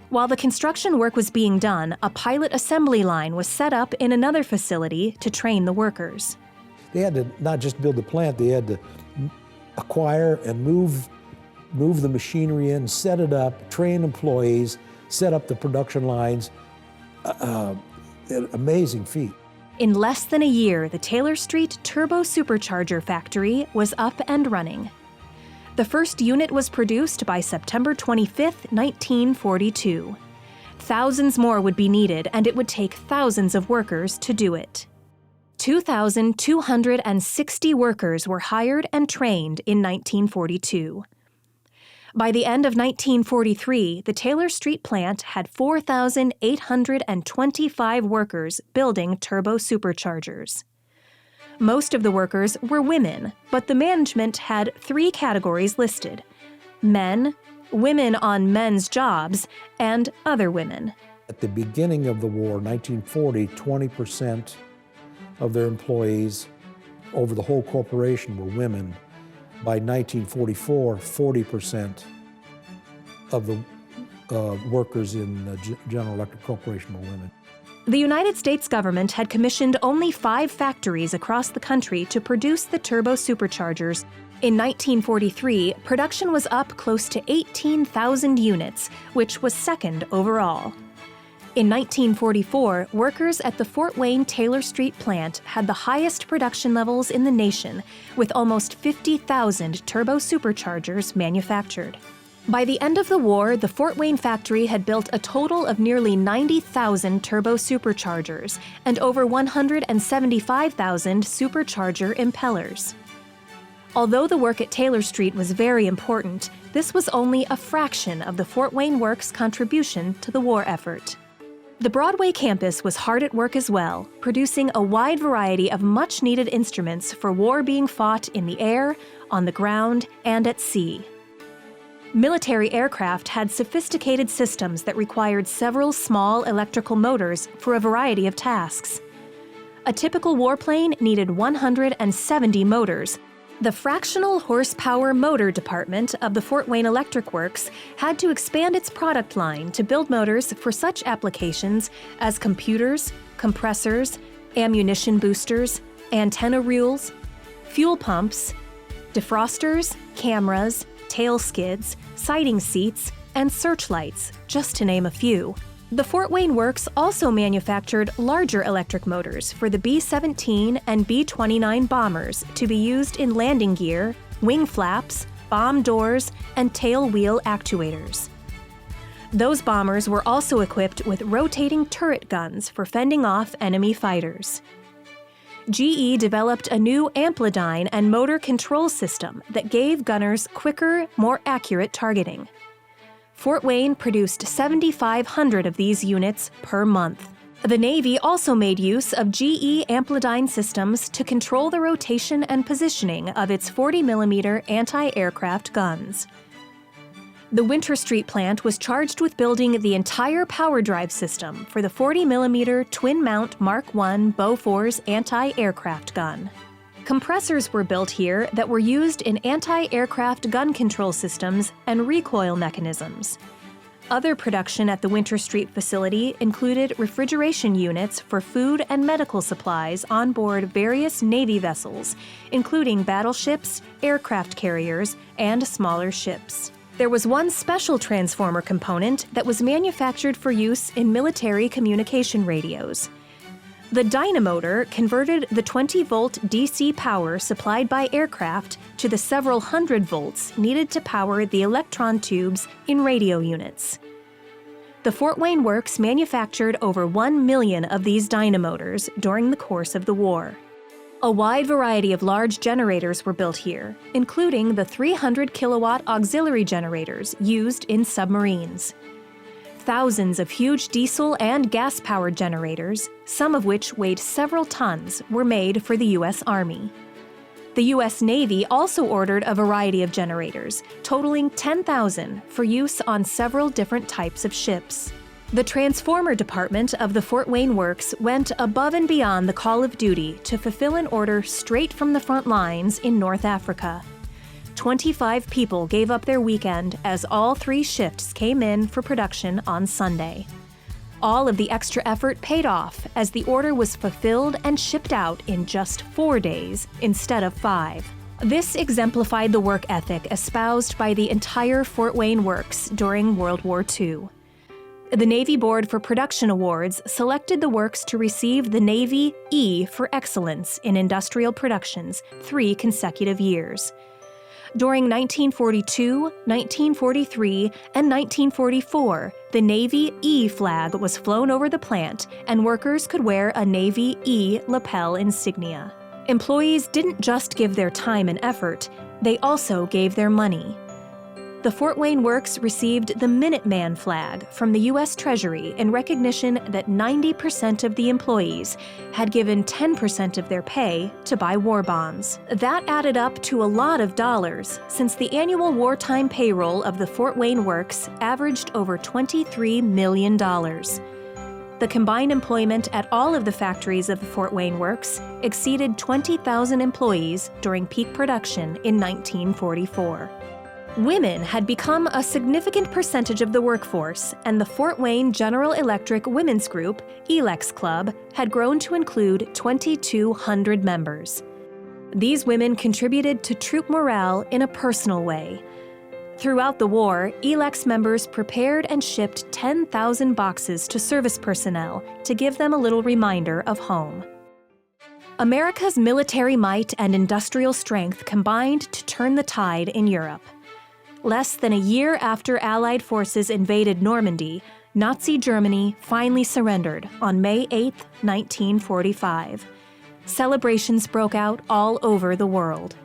While the construction work was being done, a pilot assembly line was set up in another facility to train the workers. They had to not just build the plant, they had to acquire and move the machinery in, set it up, train employees, set up the production lines. An amazing feat. In less than a year, the Taylor Street Turbo Supercharger factory was up and running. The first unit was produced by September 25, 1942. Thousands more would be needed, and it would take thousands of workers to do it. 2,260 workers were hired and trained in 1942. By the end of 1943, the Taylor Street plant had 4,825 workers building turbo superchargers. Most of the workers were women, but the management had 3 categories listed: men, women on men's jobs, and other women. At the beginning of the war, 1940, 20% of their employees over the whole corporation were women. By 1944, 40% of the workers in General Electric Corporation were women. The United States government had commissioned only 5 factories across the country to produce the turbo superchargers. In 1943, production was up close to 18,000 units, which was second overall. In 1944, workers at the Fort Wayne Taylor Street plant had the highest production levels in the nation, with almost 50,000 turbo superchargers manufactured. By the end of the war, the Fort Wayne factory had built a total of nearly 90,000 turbo superchargers and over 175,000 supercharger impellers. Although the work at Taylor Street was very important, this was only a fraction of the Fort Wayne Works' contribution to the war effort. The Broadway campus was hard at work as well, producing a wide variety of much-needed instruments for war being fought in the air, on the ground, and at sea. Military aircraft had sophisticated systems that required several small electrical motors for a variety of tasks. A typical warplane needed 170 motors. The fractional horsepower motor department of the Fort Wayne Electric Works had to expand its product line to build motors for such applications as computers, compressors, ammunition boosters, antenna reels, fuel pumps, defrosters, cameras, tail skids, sighting seats, and searchlights, just to name a few. The Fort Wayne Works also manufactured larger electric motors for the B-17 and B-29 bombers to be used in landing gear, wing flaps, bomb doors, and tail wheel actuators. Those bombers were also equipped with rotating turret guns for fending off enemy fighters. GE developed a new Amplidyne and motor control system that gave gunners quicker, more accurate targeting. Fort Wayne produced 7,500 of these units per month. The Navy also made use of GE Amplidyne systems to control the rotation and positioning of its 40mm anti-aircraft guns. The Winter Street plant was charged with building the entire power drive system for the 40mm twin-mount Mark I Bofors anti-aircraft gun. Compressors were built here that were used in anti-aircraft gun control systems and recoil mechanisms. Other production at the Winter Street facility included refrigeration units for food and medical supplies on board various Navy vessels, including battleships, aircraft carriers, and smaller ships. There was one special transformer component that was manufactured for use in military communication radios. The dynamotor converted the 20-volt DC power supplied by aircraft to the several hundred volts needed to power the electron tubes in radio units. The Fort Wayne Works manufactured over 1 million of these dynamotors during the course of the war. A wide variety of large generators were built here, including the 300-kilowatt auxiliary generators used in submarines. Thousands of huge diesel and gas-powered generators, some of which weighed several tons, were made for the U.S. Army. The U.S. Navy also ordered a variety of generators, totaling 10,000 for use on several different types of ships. The transformer department of the Fort Wayne Works went above and beyond the call of duty to fulfill an order straight from the front lines in North Africa. 25 people gave up their weekend as all 3 shifts came in for production on Sunday. All of the extra effort paid off as the order was fulfilled and shipped out in just 4 days instead of 5. This exemplified the work ethic espoused by the entire Fort Wayne Works during World War II. The Navy Board for Production Awards selected the works to receive the Navy E for Excellence in Industrial Productions 3 consecutive years. During 1942, 1943, and 1944, the Navy E flag was flown over the plant, and workers could wear a Navy E lapel insignia. Employees didn't just give their time and effort, they also gave their money. The Fort Wayne Works received the Minuteman flag from the U.S. Treasury in recognition that 90% of the employees had given 10% of their pay to buy war bonds. That added up to a lot of dollars, since the annual wartime payroll of the Fort Wayne Works averaged over $23 million. The combined employment at all of the factories of the Fort Wayne Works exceeded 20,000 employees during peak production in 1944. Women had become a significant percentage of the workforce, and the Fort Wayne General Electric Women's Group, ELEX Club, had grown to include 2,200 members. These women contributed to troop morale in a personal way. Throughout the war, ELEX members prepared and shipped 10,000 boxes to service personnel to give them a little reminder of home. America's military might and industrial strength combined to turn the tide in Europe. Less than a year after Allied forces invaded Normandy, Nazi Germany finally surrendered on May 8, 1945. Celebrations broke out all over the world.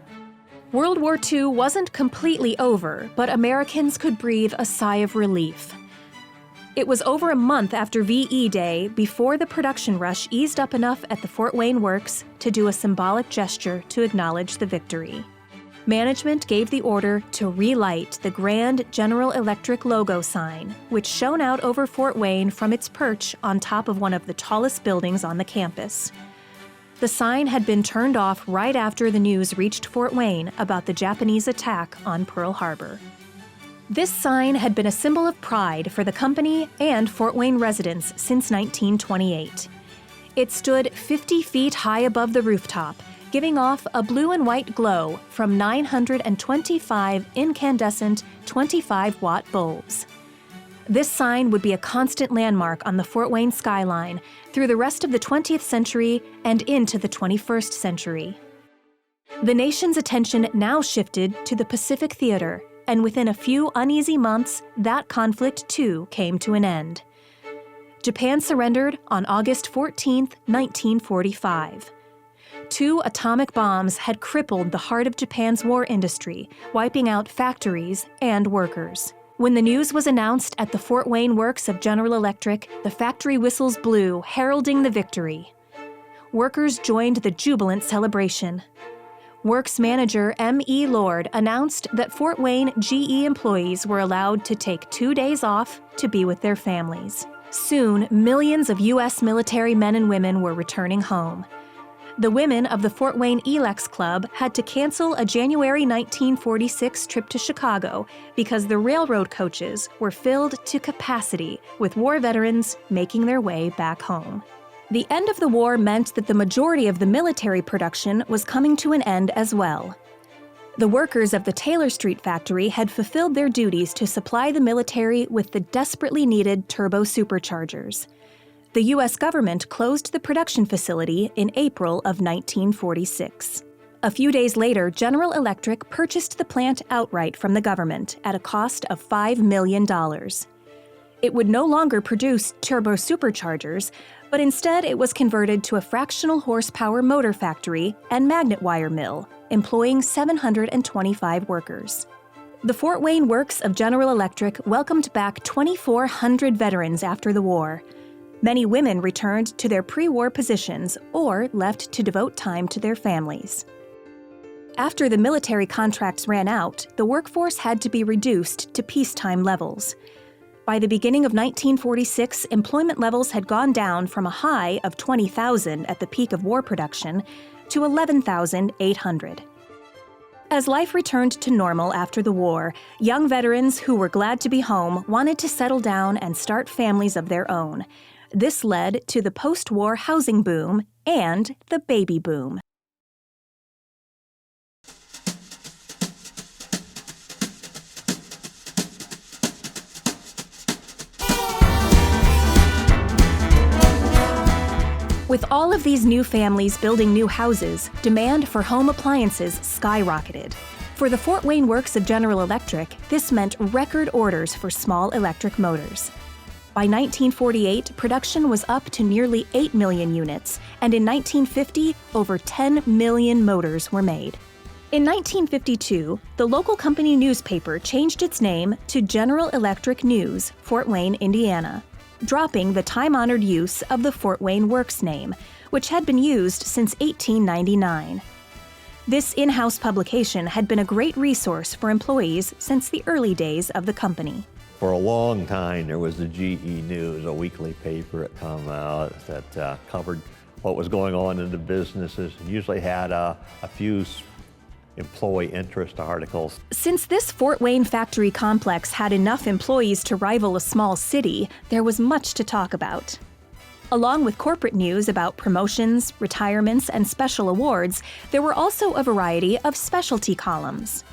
World War II wasn't completely over, but Americans could breathe a sigh of relief. It was over a month after VE Day before the production rush eased up enough at the Fort Wayne Works to do a symbolic gesture to acknowledge the victory. Management gave the order to relight the grand General Electric logo sign, which shone out over Fort Wayne from its perch on top of one of the tallest buildings on the campus. The sign had been turned off right after the news reached Fort Wayne about the Japanese attack on Pearl Harbor. This sign had been a symbol of pride for the company and Fort Wayne residents since 1928. It stood 50 feet high above the rooftop, giving off a blue and white glow from 925 incandescent 25-watt bulbs. This sign would be a constant landmark on the Fort Wayne skyline through the rest of the 20th century and into the 21st century. The nation's attention now shifted to the Pacific Theater, and within a few uneasy months, that conflict too came to an end. Japan surrendered on August 14, 1945. 2 atomic bombs had crippled the heart of Japan's war industry, wiping out factories and workers. When the news was announced at the Fort Wayne Works of General Electric, the factory whistles blew, heralding the victory. Workers joined the jubilant celebration. Works manager M.E. Lord announced that Fort Wayne GE employees were allowed to take 2 days off to be with their families. Soon, millions of U.S. military men and women were returning home. The women of the Fort Wayne ELEX Club had to cancel a January 1946 trip to Chicago because the railroad coaches were filled to capacity with war veterans making their way back home. The end of the war meant that the majority of the military production was coming to an end as well. The workers of the Taylor Street factory had fulfilled their duties to supply the military with the desperately needed turbo superchargers. The U.S. government closed the production facility in April of 1946. A few days later, General Electric purchased the plant outright from the government at a cost of $5 million. It would no longer produce turbo superchargers, but instead it was converted to a fractional horsepower motor factory and magnet wire mill, employing 725 workers. The Fort Wayne Works of General Electric welcomed back 2,400 veterans after the war. Many women returned to their pre-war positions or left to devote time to their families. After the military contracts ran out, the workforce had to be reduced to peacetime levels. By the beginning of 1946, employment levels had gone down from a high of 20,000 at the peak of war production to 11,800. As life returned to normal after the war, young veterans who were glad to be home wanted to settle down and start families of their own. This led to the post-war housing boom and the baby boom. With all of these new families building new houses, demand for home appliances skyrocketed. For the Fort Wayne Works of General Electric, this meant record orders for small electric motors. By 1948, production was up to nearly 8 million units, and in 1950, over 10 million motors were made. In 1952, the local company newspaper changed its name to General Electric News, Fort Wayne, Indiana, dropping the time-honored use of the Fort Wayne Works name, which had been used since 1899. This in-house publication had been a great resource for employees since the early days of the company. For a long time, there was the GE News, a weekly paper that came out that covered what was going on in the businesses, and usually had a few employee interest articles. Since this Fort Wayne factory complex had enough employees to rival a small city, there was much to talk about. Along with corporate news about promotions, retirements, and special awards, there were also a variety of specialty columns.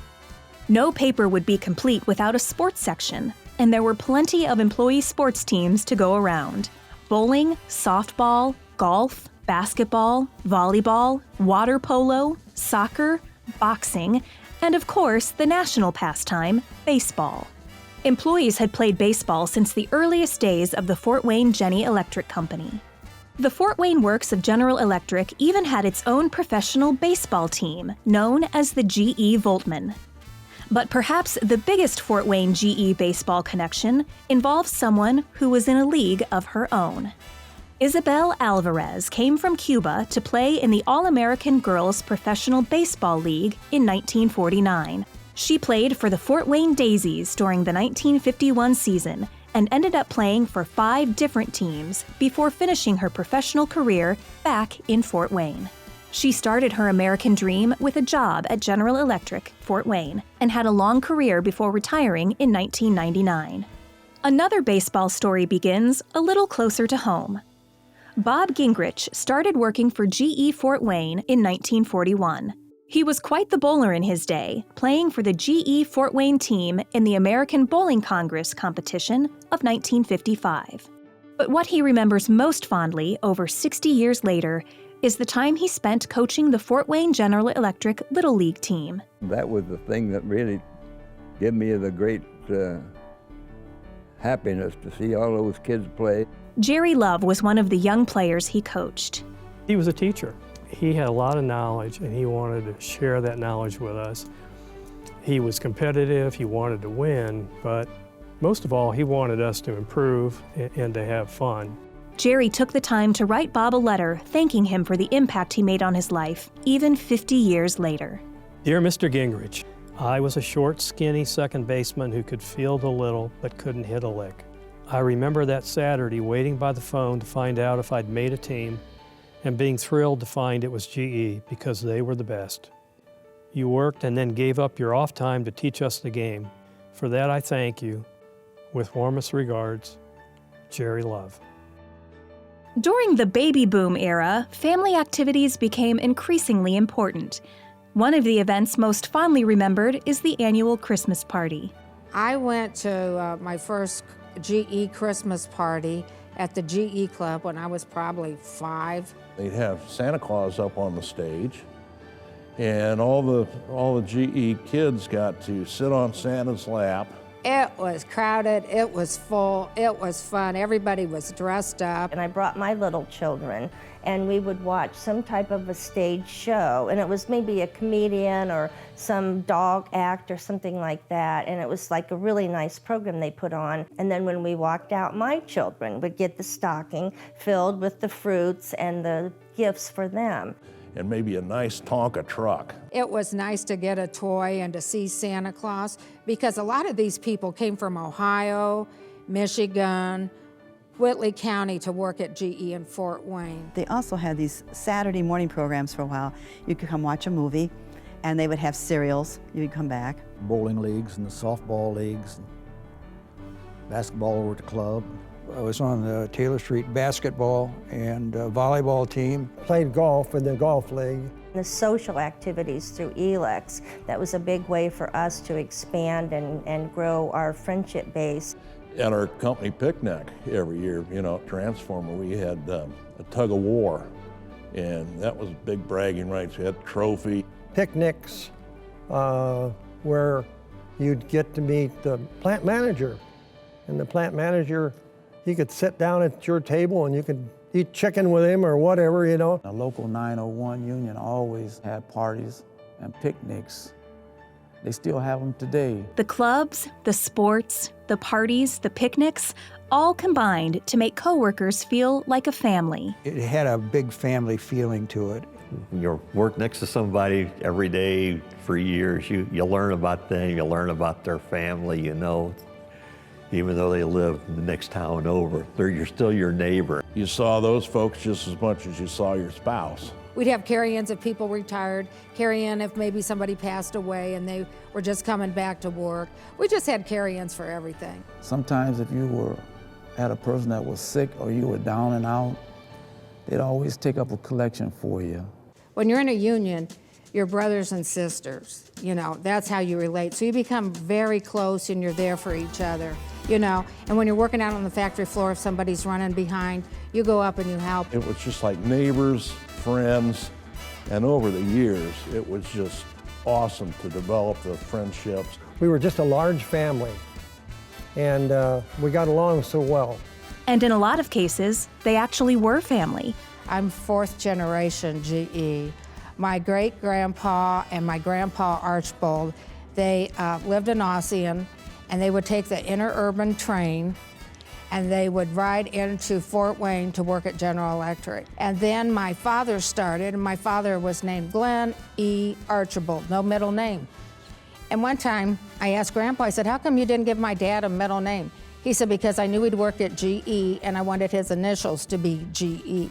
No paper would be complete without a sports section, and there were plenty of employee sports teams to go around. Bowling, softball, golf, basketball, volleyball, water polo, soccer, boxing, and of course, the national pastime, baseball. Employees had played baseball since the earliest days of the Fort Wayne Genny Electric Company. The Fort Wayne Works of General Electric even had its own professional baseball team, known as the GE Voltmen. But perhaps the biggest Fort Wayne GE baseball connection involves someone who was in a league of her own. Isabel Alvarez came from Cuba to play in the All-American Girls Professional Baseball League in 1949. She played for the Fort Wayne Daisies during the 1951 season and ended up playing for 5 different teams before finishing her professional career back in Fort Wayne. She started her American dream with a job at General Electric, Fort Wayne, and had a long career before retiring in 1999. Another baseball story begins a little closer to home. Bob Gingrich started working for GE Fort Wayne in 1941. He was quite the bowler in his day, playing for the GE Fort Wayne team in the American Bowling Congress competition of 1955. But what he remembers most fondly over 60 years later is the time he spent coaching the Fort Wayne General Electric Little League team. That was the thing that really gave me the great happiness to see all those kids play. Jerry Love was one of the young players he coached. He was a teacher. He had a lot of knowledge, and he wanted to share that knowledge with us. He was competitive, he wanted to win, but most of all, he wanted us to improve and to have fun. Jerry took the time to write Bob a letter thanking him for the impact he made on his life, even 50 years later. Dear Mr. Gingrich, I was a short, skinny second baseman who could field a little but couldn't hit a lick. I remember that Saturday waiting by the phone to find out if I'd made a team and being thrilled to find it was GE because they were the best. You worked and then gave up your off time to teach us the game. For that I thank you. With warmest regards, Jerry Love. During the baby boom era, family activities became increasingly important. One of the events most fondly remembered is the annual Christmas party. I went to my first GE Christmas party at the GE Club when I was probably 5. They'd have Santa Claus up on the stage, and all the GE kids got to sit on Santa's lap It was crowded, it was full, it was fun, everybody was dressed up. And I brought my little children, and we would watch some type of a stage show, and it was maybe a comedian or some dog act or something like that, and it was like a really nice program they put on. And then when we walked out, my children would get the stocking filled with the fruits and the gifts for them. And maybe a nice Tonka truck. It was nice to get a toy and to see Santa Claus, because a lot of these people came from Ohio, Michigan, Whitley County to work at GE in Fort Wayne. They also had these Saturday morning programs for a while. You could come watch a movie, and they would have cereals. You'd come back. Bowling leagues and the softball leagues, and basketball over at the club. I was on the Taylor Street basketball and volleyball team. Played golf in the golf league. The social activities through ELEX, that was a big way for us to expand and grow our friendship base. At our company picnic every year, you know, Transformer, we had a tug of war, and that was big bragging rights. We had a trophy. Picnics where you'd get to meet the plant manager. And the plant manager, he could sit down at your table and you could eat chicken with him or whatever, you know. The local 901 union always had parties and picnics. They still have them today. The clubs, the sports, the parties, the picnics, all combined to make coworkers feel like a family. It had a big family feeling to it. You work next to somebody every day for years, you learn about them, you learn about their family, you know. Even though they live in the next town over, you're still your neighbor. You saw those folks just as much as you saw your spouse. We'd have carry-ins if people retired, carry-in if maybe somebody passed away and they were just coming back to work. We just had carry-ins for everything. Sometimes if you had a person that was sick or you were down and out, they'd always take up a collection for you. When you're in a union, you're brothers and sisters, you know, that's how you relate. So you become very close and you're there for each other, you know. And when you're working out on the factory floor, if somebody's running behind, you go up and you help. It was just like neighbors, friends, and over the years, it was just awesome to develop the friendships. We were just a large family, and we got along so well. And in a lot of cases, they actually were family. I'm fourth generation GE. My great-grandpa and my grandpa Archibald, they lived in Ossian, and they would take the interurban train and they would ride into Fort Wayne to work at General Electric. And then my father started, and my father was named Glenn E. Archibald, no middle name. And one time I asked Grandpa, I said, how come you didn't give my dad a middle name? He said, because I knew he'd work at GE and I wanted his initials to be GE.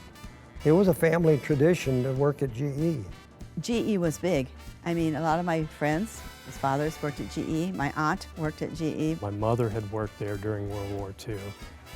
It was a family tradition to work at GE. GE was big. I mean, a lot of my friends, his fathers worked at GE. My aunt worked at GE. My mother had worked there during World War II.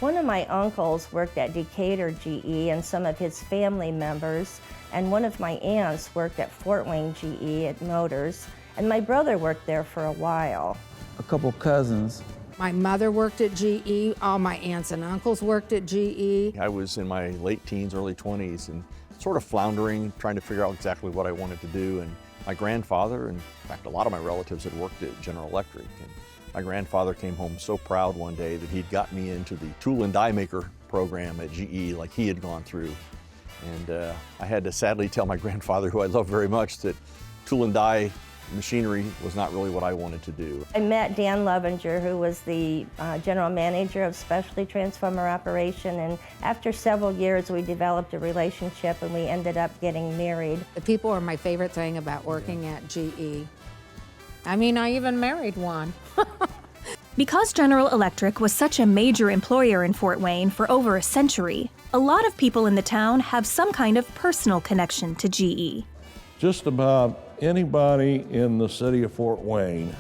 One of my uncles worked at Decatur GE and some of his family members, and one of my aunts worked at Fort Wayne GE at Motors, and my brother worked there for a while. A couple cousins. My mother worked at GE, all my aunts and uncles worked at GE. I was in my late teens, early 20s, and sort of floundering, trying to figure out exactly what I wanted to do. And my grandfather, and in fact, a lot of my relatives had worked at General Electric. And my grandfather came home so proud one day that he'd got me into the tool and die maker program at GE like he had gone through. And I had to sadly tell my grandfather, who I love very much, that tool and die machinery was not really what I wanted to do. I met Dan Lovinger, who was the general manager of Specialty Transformer Operation, and after several years we developed a relationship and we ended up getting married. The people are my favorite thing about working at GE. I mean, I even married one. Because General Electric was such a major employer in Fort Wayne for over a century, a lot of people in the town have some kind of personal connection to GE. Just about anybody in the city of Fort Wayne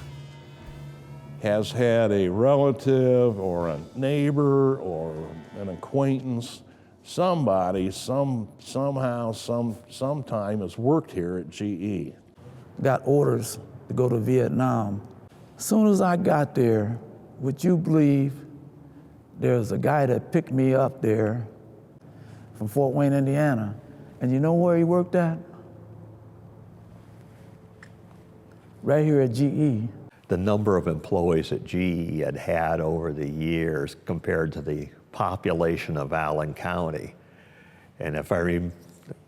has had a relative or a neighbor or an acquaintance, somebody, somehow, sometime has worked here at GE. Got orders to go to Vietnam. As soon as I got there, would you believe there was a guy that picked me up there from Fort Wayne, Indiana. And you know where he worked at? Right here at GE. the number of employees that GE had had over the years compared to the population of Allen County. And if I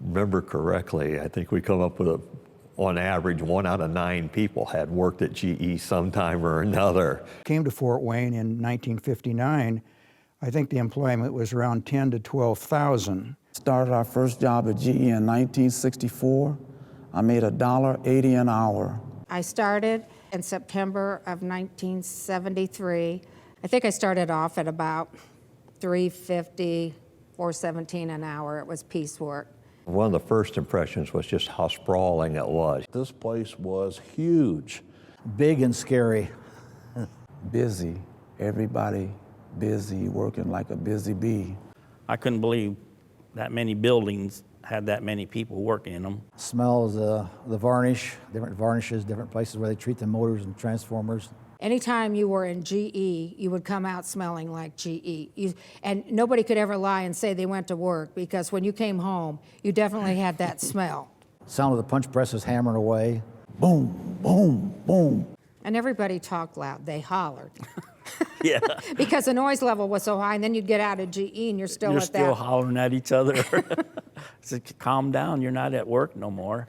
remember correctly, I think we come up with on average, 1 out of 9 people had worked at GE sometime or another. Came to Fort Wayne in 1959. I think the employment was around 10 to 12,000. Started our first job at GE in 1964. I made $1.80 an hour. I started in September of 1973. I think I started off at about $3.50, $4.17 an hour. It was piecework. One of the first impressions was just how sprawling it was. This place was huge. Big and scary. Busy, everybody busy, working like a busy bee. I couldn't believe that many buildings had that many people working in them. Smells the varnish, different varnishes, different places where they treat the motors and transformers. Anytime you were in GE, you would come out smelling like GE. And nobody could ever lie and say they went to work, because when you came home, you definitely had that smell. Sound of the punch presses hammering away. Boom, boom, boom. And everybody talked loud. They hollered. Yeah. Because the noise level was so high, and then you'd get out of GE and you're still at that. You're still hollering at each other. So calm down, you're not at work no more.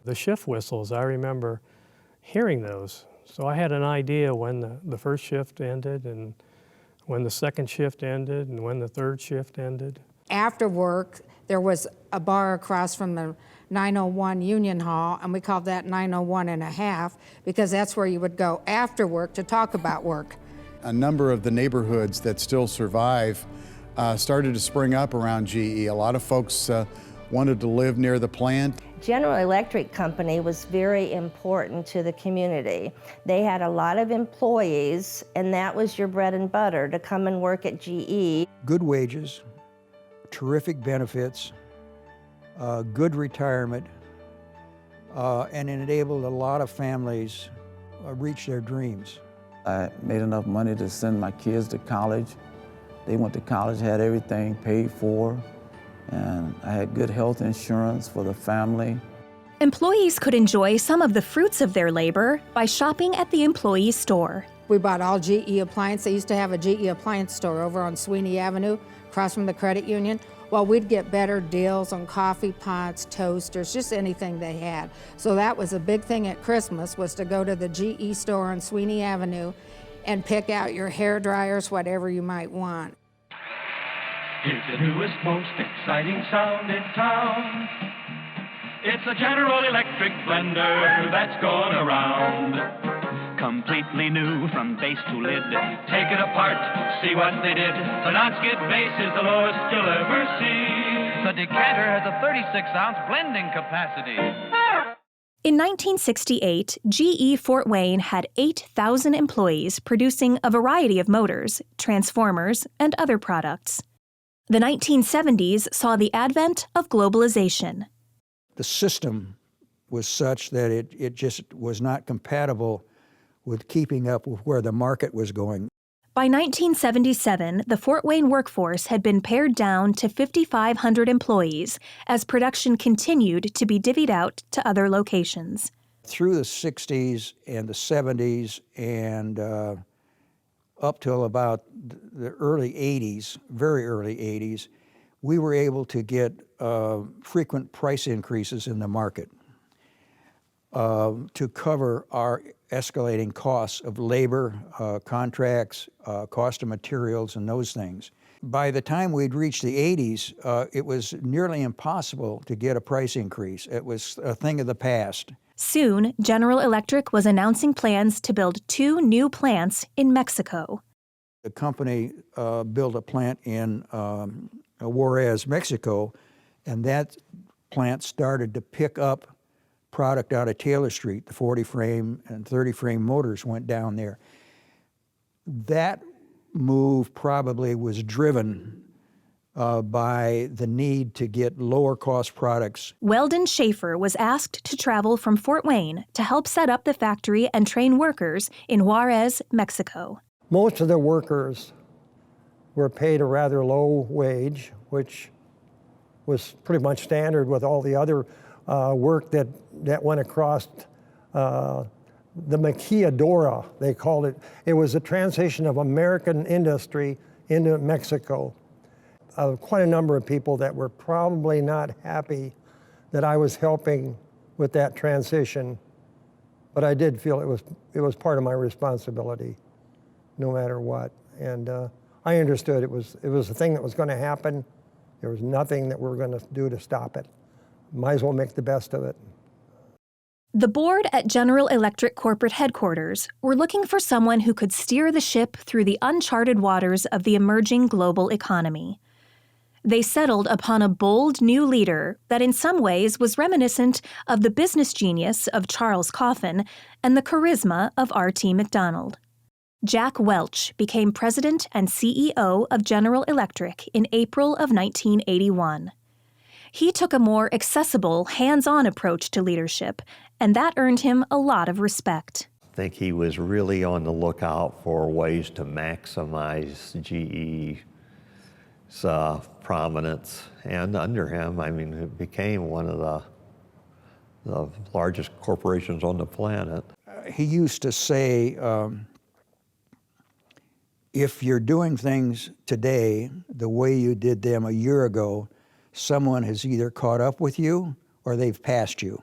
The shift whistles, I remember hearing those. So I had an idea when the first shift ended, and when the second shift ended, and when the third shift ended. After work, there was a bar across from the 901 Union Hall, and we called that 901 and a half, because that's where you would go after work to talk about work. A number of the neighborhoods that still survive started to spring up around GE. A lot of folks wanted to live near the plant. General Electric Company was very important to the community. They had a lot of employees, and that was your bread and butter, to come and work at GE. Good wages, terrific benefits, good retirement, and it enabled a lot of families reach their dreams. I made enough money to send my kids to college. They went to college, had everything paid for, and I had good health insurance for the family. Employees could enjoy some of the fruits of their labor by shopping at the employee store. We bought all GE appliance. They used to have a GE appliance store over on Sweeney Avenue, across from the credit union. Well, we'd get better deals on coffee pots, toasters, just anything they had. So that was a big thing at Christmas, was to go to the GE store on Sweeney Avenue and pick out your hair dryers, whatever you might want. It's the newest, most exciting sound in town. It's a General Electric blender that's going around. Completely new from base to lid. Take it apart, see what they did. The non-skid base is the lowest you'll ever see. The decanter has a 36-ounce blending capacity. In 1968, GE Fort Wayne had 8,000 employees producing a variety of motors, transformers, and other products. The 1970s saw the advent of globalization. The system was such that it just was not compatible with keeping up with where the market was going. By 1977, the Fort Wayne workforce had been pared down to 5,500 employees as production continued to be divvied out to other locations. Through the 60s and the 70s and up till about the early 80s, very early 80s, we were able to get frequent price increases in the market to cover our escalating costs of labor, contracts, cost of materials, and those things. By the time we'd reached the 80s, it was nearly impossible to get a price increase. It was a thing of the past. Soon, General Electric was announcing plans to build 2 new plants in Mexico. The company built a plant in Juarez, Mexico, and that plant started to pick up product out of Taylor Street. The 40-frame and 30-frame motors went down there. That move probably was driven by the need to get lower-cost products. Weldon Schaefer was asked to travel from Fort Wayne to help set up the factory and train workers in Juarez, Mexico. Most of the workers were paid a rather low wage, which was pretty much standard with all the other work that went across the maquiladora, they called it. It was a transition of American industry into Mexico. Quite a number of people that were probably not happy that I was helping with that transition, but I did feel it was part of my responsibility, no matter what. And I understood it was a thing that was going to happen. There was nothing that we were going to do to stop it. Might as well make the best of it. The board at General Electric corporate headquarters were looking for someone who could steer the ship through the uncharted waters of the emerging global economy. They settled upon a bold new leader that in some ways was reminiscent of the business genius of Charles Coffin and the charisma of R.T. McDonald. Jack Welch became president and CEO of General Electric in April of 1981. He took a more accessible, hands-on approach to leadership, and that earned him a lot of respect. I think he was really on the lookout for ways to maximize GE's prominence, and under him, I mean, it became one of the largest corporations on the planet. He used to say, if you're doing things today the way you did them a year ago, someone has either caught up with you or they've passed you.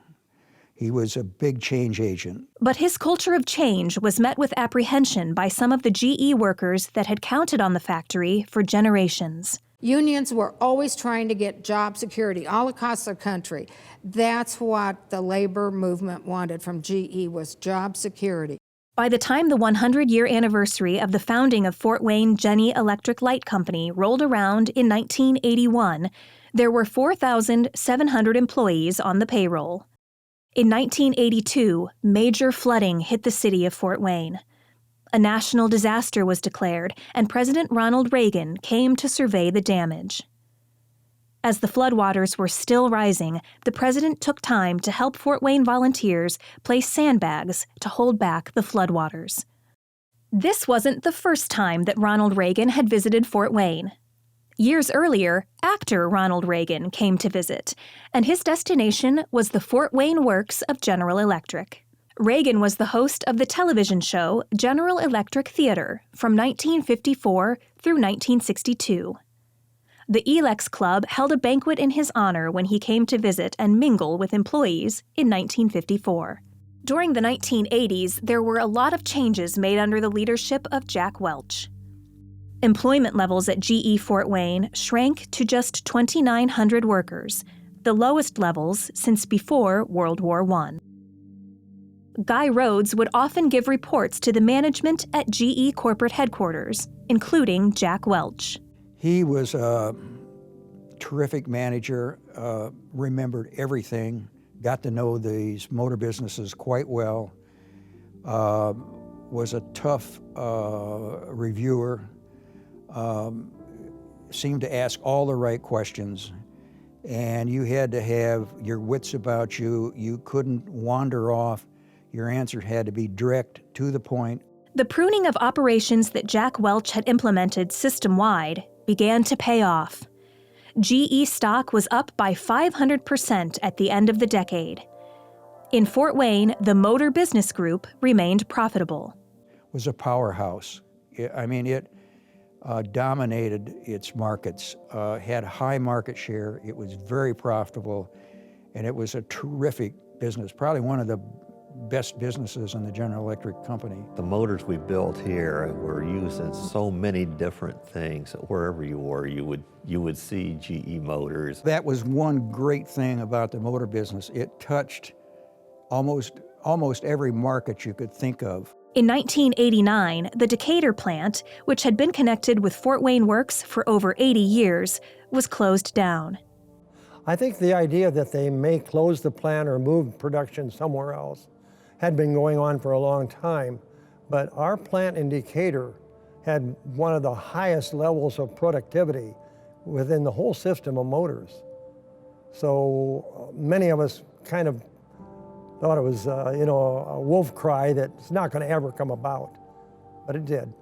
He was a big change agent. But his culture of change was met with apprehension by some of the GE workers that had counted on the factory for generations. Unions were always trying to get job security all across the country. That's what the labor movement wanted from GE, was job security. By the time the 100-year anniversary of the founding of Fort Wayne Genny Electric Light Company rolled around in 1981, there were 4,700 employees on the payroll. In 1982, major flooding hit the city of Fort Wayne. A national disaster was declared, and President Ronald Reagan came to survey the damage. As the floodwaters were still rising, the president took time to help Fort Wayne volunteers place sandbags to hold back the floodwaters. This wasn't the first time that Ronald Reagan had visited Fort Wayne. Years earlier, actor Ronald Reagan came to visit, and his destination was the Fort Wayne Works of General Electric. Reagan was the host of the television show General Electric Theater from 1954 through 1962. The Elex Club held a banquet in his honor when he came to visit and mingle with employees in 1954. During the 1980s, there were a lot of changes made under the leadership of Jack Welch. Employment levels at GE Fort Wayne shrank to just 2,900 workers, the lowest levels since before World War I. Guy Rhodes would often give reports to the management at GE corporate headquarters, including Jack Welch. He was a terrific manager, remembered everything, got to know these motor businesses quite well, was a tough reviewer, seemed to ask all the right questions, and you had to have your wits about you. You couldn't wander off. Your answer had to be direct, to the point. The pruning of operations that Jack Welch had implemented system-wide began to pay off. GE stock was up by 500% at the end of the decade. In Fort Wayne, the Motor Business Group remained profitable. It was a powerhouse. It dominated its markets, had high market share. It was very profitable, and it was a terrific business, probably one of the best businesses in the General Electric company. The motors we built here were used in so many different things. Wherever you were, you would see GE motors. That was one great thing about the motor business. It touched almost every market you could think of. In 1989, the Decatur plant, which had been connected with Fort Wayne Works for over 80 years, was closed down. I think the idea that they may close the plant or move production somewhere else had been going on for a long time, but our plant in Decatur had one of the highest levels of productivity within the whole system of motors. So many of us kind of thought it was, a wolf cry that's not going to ever come about, but it did.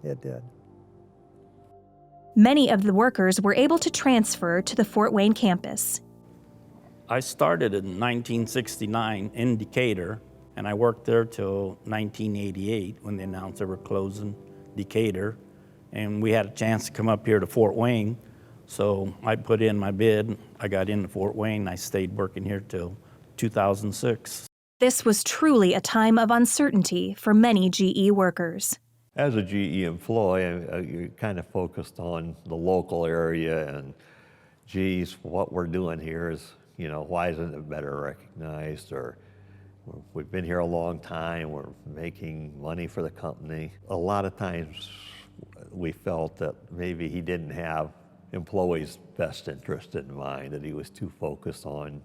It did. Many of the workers were able to transfer to the Fort Wayne campus. I started in 1969 in Decatur, And I worked there till 1988 when they announced they were closing Decatur. And we had a chance to come up here to Fort Wayne. So I put in my bid. I got into Fort Wayne. I stayed working here till 2006. This was truly a time of uncertainty for many GE workers. As a GE employee, you're kind of focused on the local area and, geez, what we're doing here is, why isn't it better recognized? Or we've been here a long time, we're making money for the company. A lot of times we felt that maybe he didn't have employees' best interest in mind, that he was too focused on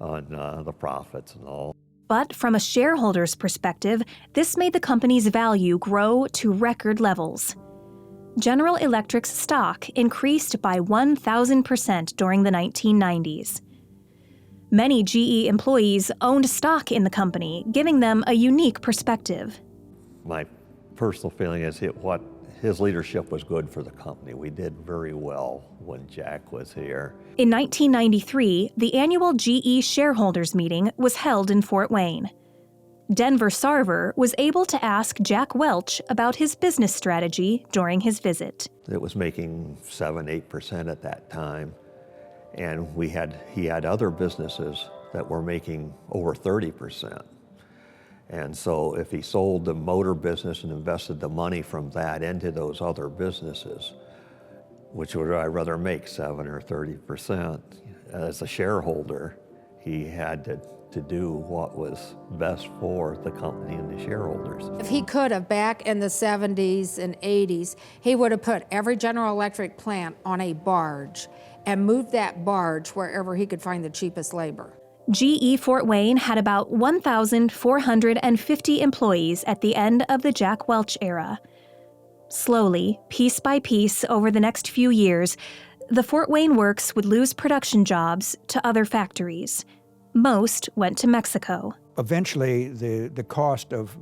the profits and all. But from a shareholder's perspective, this made the company's value grow to record levels. General Electric's stock increased by 1,000% during the 1990s. Many GE employees owned stock in the company, giving them a unique perspective. My personal feeling is his leadership was good for the company. We did very well when Jack was here. In 1993, the annual GE shareholders meeting was held in Fort Wayne. Denver Sarver was able to ask Jack Welch about his business strategy during his visit. It was making 7-8% at that time, and he had other businesses that were making over 30%. And so if he sold the motor business and invested the money from that into those other businesses, which would I rather make 7 or 30%, as a shareholder, he had to do what was best for the company and the shareholders. If he could have, back in the 70s and 80s, he would have put every General Electric plant on a barge and moved that barge wherever he could find the cheapest labor. GE Fort Wayne had about 1,450 employees at the end of the Jack Welch era. Slowly, piece by piece, over the next few years, the Fort Wayne works would lose production jobs to other factories. Most went to Mexico. Eventually, the cost of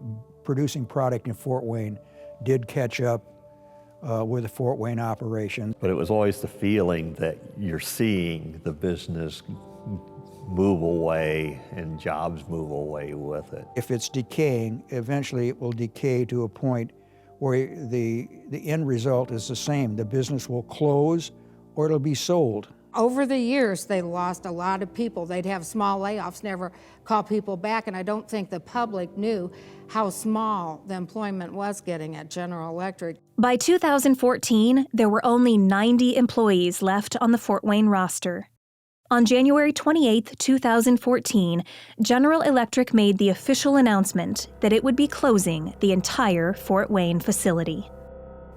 producing product in Fort Wayne did catch up with the Fort Wayne operation. But it was always the feeling that you're seeing the business move away and jobs move away with it. If it's decaying, eventually it will decay to a point where the end result is the same. The business will close or it'll be sold. Over the years, they lost a lot of people. They'd have small layoffs, never call people back, and I don't think the public knew how small the employment was getting at General Electric. By 2014, there were only 90 employees left on the Fort Wayne roster. On January 28, 2014, General Electric made the official announcement that it would be closing the entire Fort Wayne facility.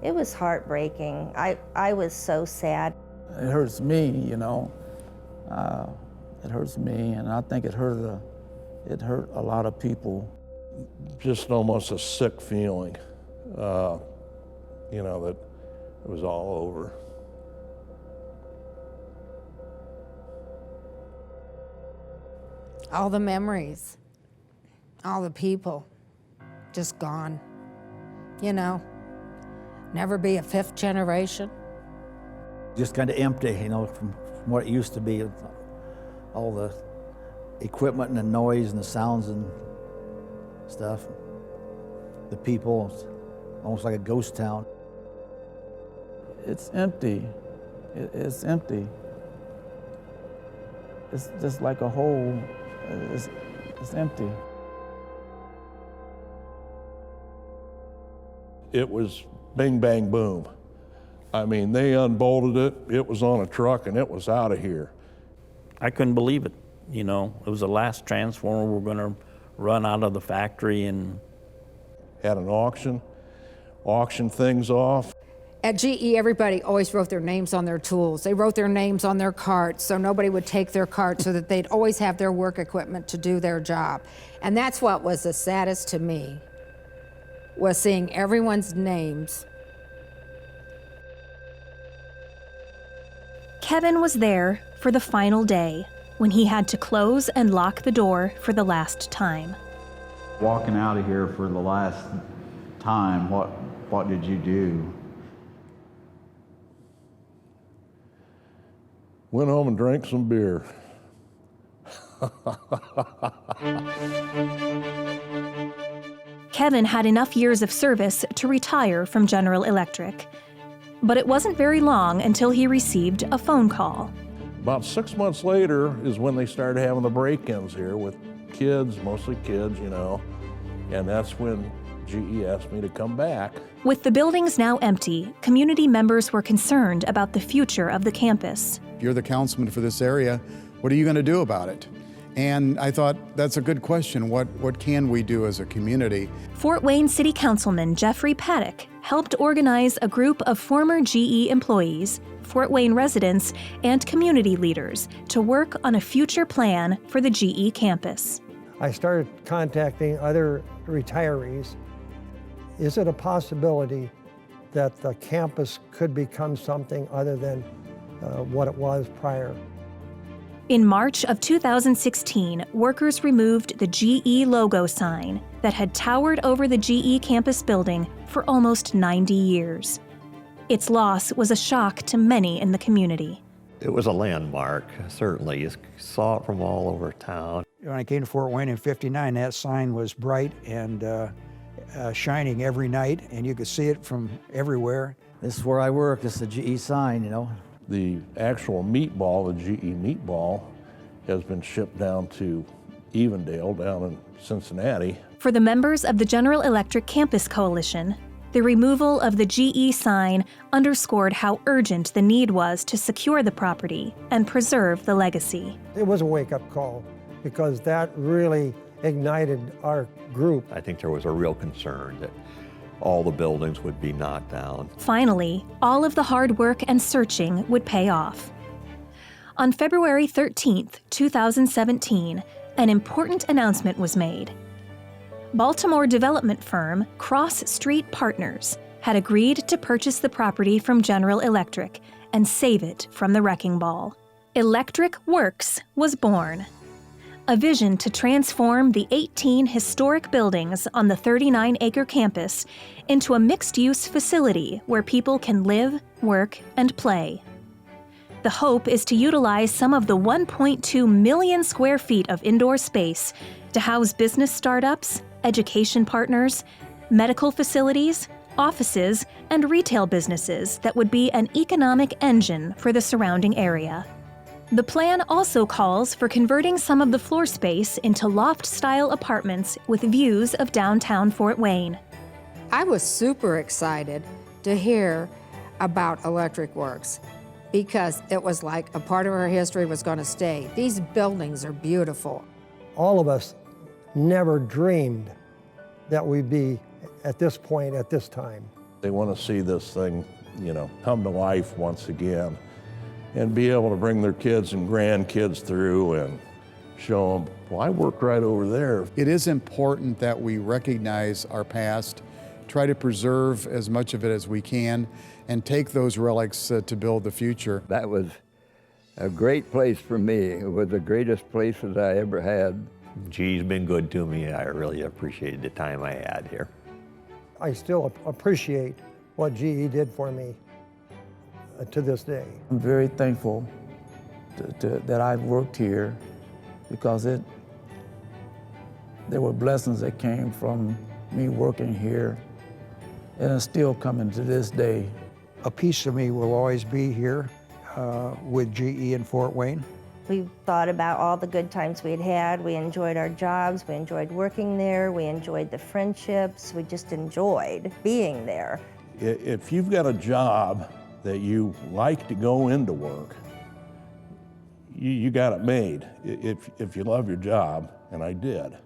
It was heartbreaking. I was so sad. It hurts me, it hurts me, and I think it hurt a lot of people. Just almost a sick feeling, that it was all over. All the memories, all the people, just gone. Never be a fifth generation. Just kind of empty, from what it used to be. All the equipment and the noise and the sounds and stuff. The people, it's almost like a ghost town. It's empty. It's empty. It's just like a hole. It's empty. It was bing, bang, boom. I mean, they unbolted it, it was on a truck, and it was out of here. I couldn't believe it. It was the last transformer we were going to run out of the factory. And had an auction, auctioned things off. At GE, everybody always wrote their names on their tools. They wrote their names on their carts so nobody would take their cart, so that they'd always have their work equipment to do their job. And that's what was the saddest to me, was seeing everyone's names. Kevin was there for the final day, when he had to close and lock the door for the last time. Walking out of here for the last time, what did you do? Went home and drank some beer. Kevin had enough years of service to retire from General Electric. But it wasn't very long until he received a phone call. About 6 months later is when they started having the break-ins here with kids, mostly kids, you know, and that's when GE asked me to come back. With the buildings now empty, community members were concerned about the future of the campus. You're the councilman for this area. What are you going to do about it? And I thought, that's a good question. What can we do as a community? Fort Wayne City Councilman Jeffrey Paddock helped organize a group of former GE employees, Fort Wayne residents, and community leaders to work on a future plan for the GE campus. I started contacting other retirees. Is it a possibility that the campus could become something other than what it was prior? In March of 2016, workers removed the GE logo sign that had towered over the GE campus building for almost 90 years. Its loss was a shock to many in the community. It was a landmark, certainly. You saw it from all over town. When I came to Fort Wayne in '59, that sign was bright and shining every night, and you could see it from everywhere. This is where I work. This is the GE sign, you know. The actual meatball, the GE meatball, has been shipped down to Evendale, down in Cincinnati. For the members of the General Electric Campus Coalition, the removal of the GE sign underscored how urgent the need was to secure the property and preserve the legacy. It was a wake-up call because that really ignited our group. I think there was a real concern that all the buildings would be knocked down. Finally, all of the hard work and searching would pay off. On February 13, 2017, an important announcement was made. Baltimore development firm Cross Street Partners had agreed to purchase the property from General Electric and save it from the wrecking ball. Electric Works was born. A vision to transform the 18 historic buildings on the 39-acre campus into a mixed-use facility where people can live, work, and play. The hope is to utilize some of the 1.2 million square feet of indoor space to house business startups, education partners, medical facilities, offices, and retail businesses that would be an economic engine for the surrounding area. The plan also calls for converting some of the floor space into loft-style apartments with views of downtown Fort Wayne. I was super excited to hear about Electric Works because it was like a part of our history was going to stay. These buildings are beautiful. All of us never dreamed that we'd be at this point at this time. They want to see this thing, you know, come to life once again and be able to bring their kids and grandkids through and show them, well, I worked right over there. It is important that we recognize our past, try to preserve as much of it as we can, and take those relics to build the future. That was a great place for me. It was the greatest place that I ever had. GE's been good to me. I really appreciated the time I had here. I still appreciate what GE did for me to this day. I'm very thankful that I've worked here because there were blessings that came from me working here, and it's still coming to this day. A piece of me will always be here with GE in Fort Wayne. We thought about all the good times we'd had. We enjoyed our jobs, we enjoyed working there, we enjoyed the friendships, we just enjoyed being there. If you've got a job that you like to go into work, you got it made. If you love your job, and I did.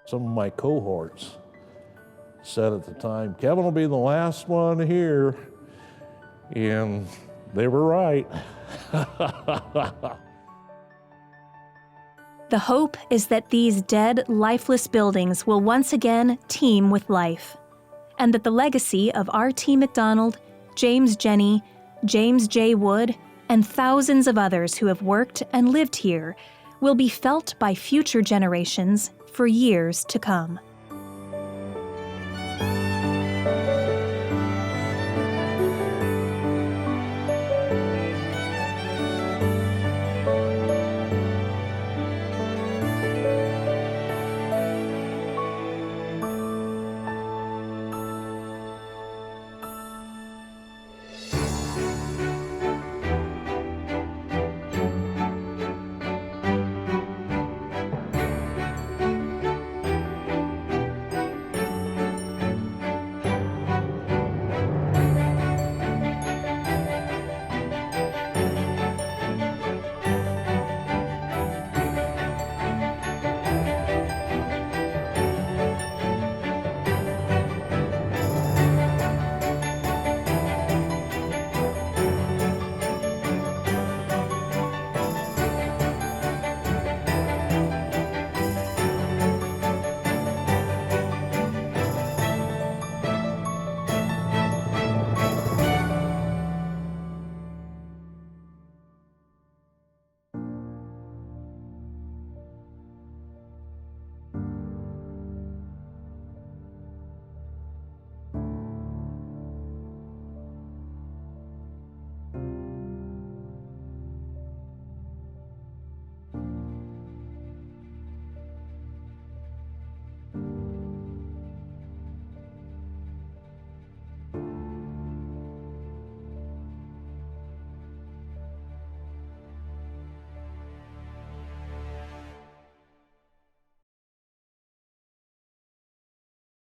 Some of my cohorts said at the time, Kevin will be the last one here, and they were right. The hope is that these dead, lifeless buildings will once again teem with life, and that the legacy of R.T. McDonald, James Jenney, James J. Wood, and thousands of others who have worked and lived here will be felt by future generations for years to come.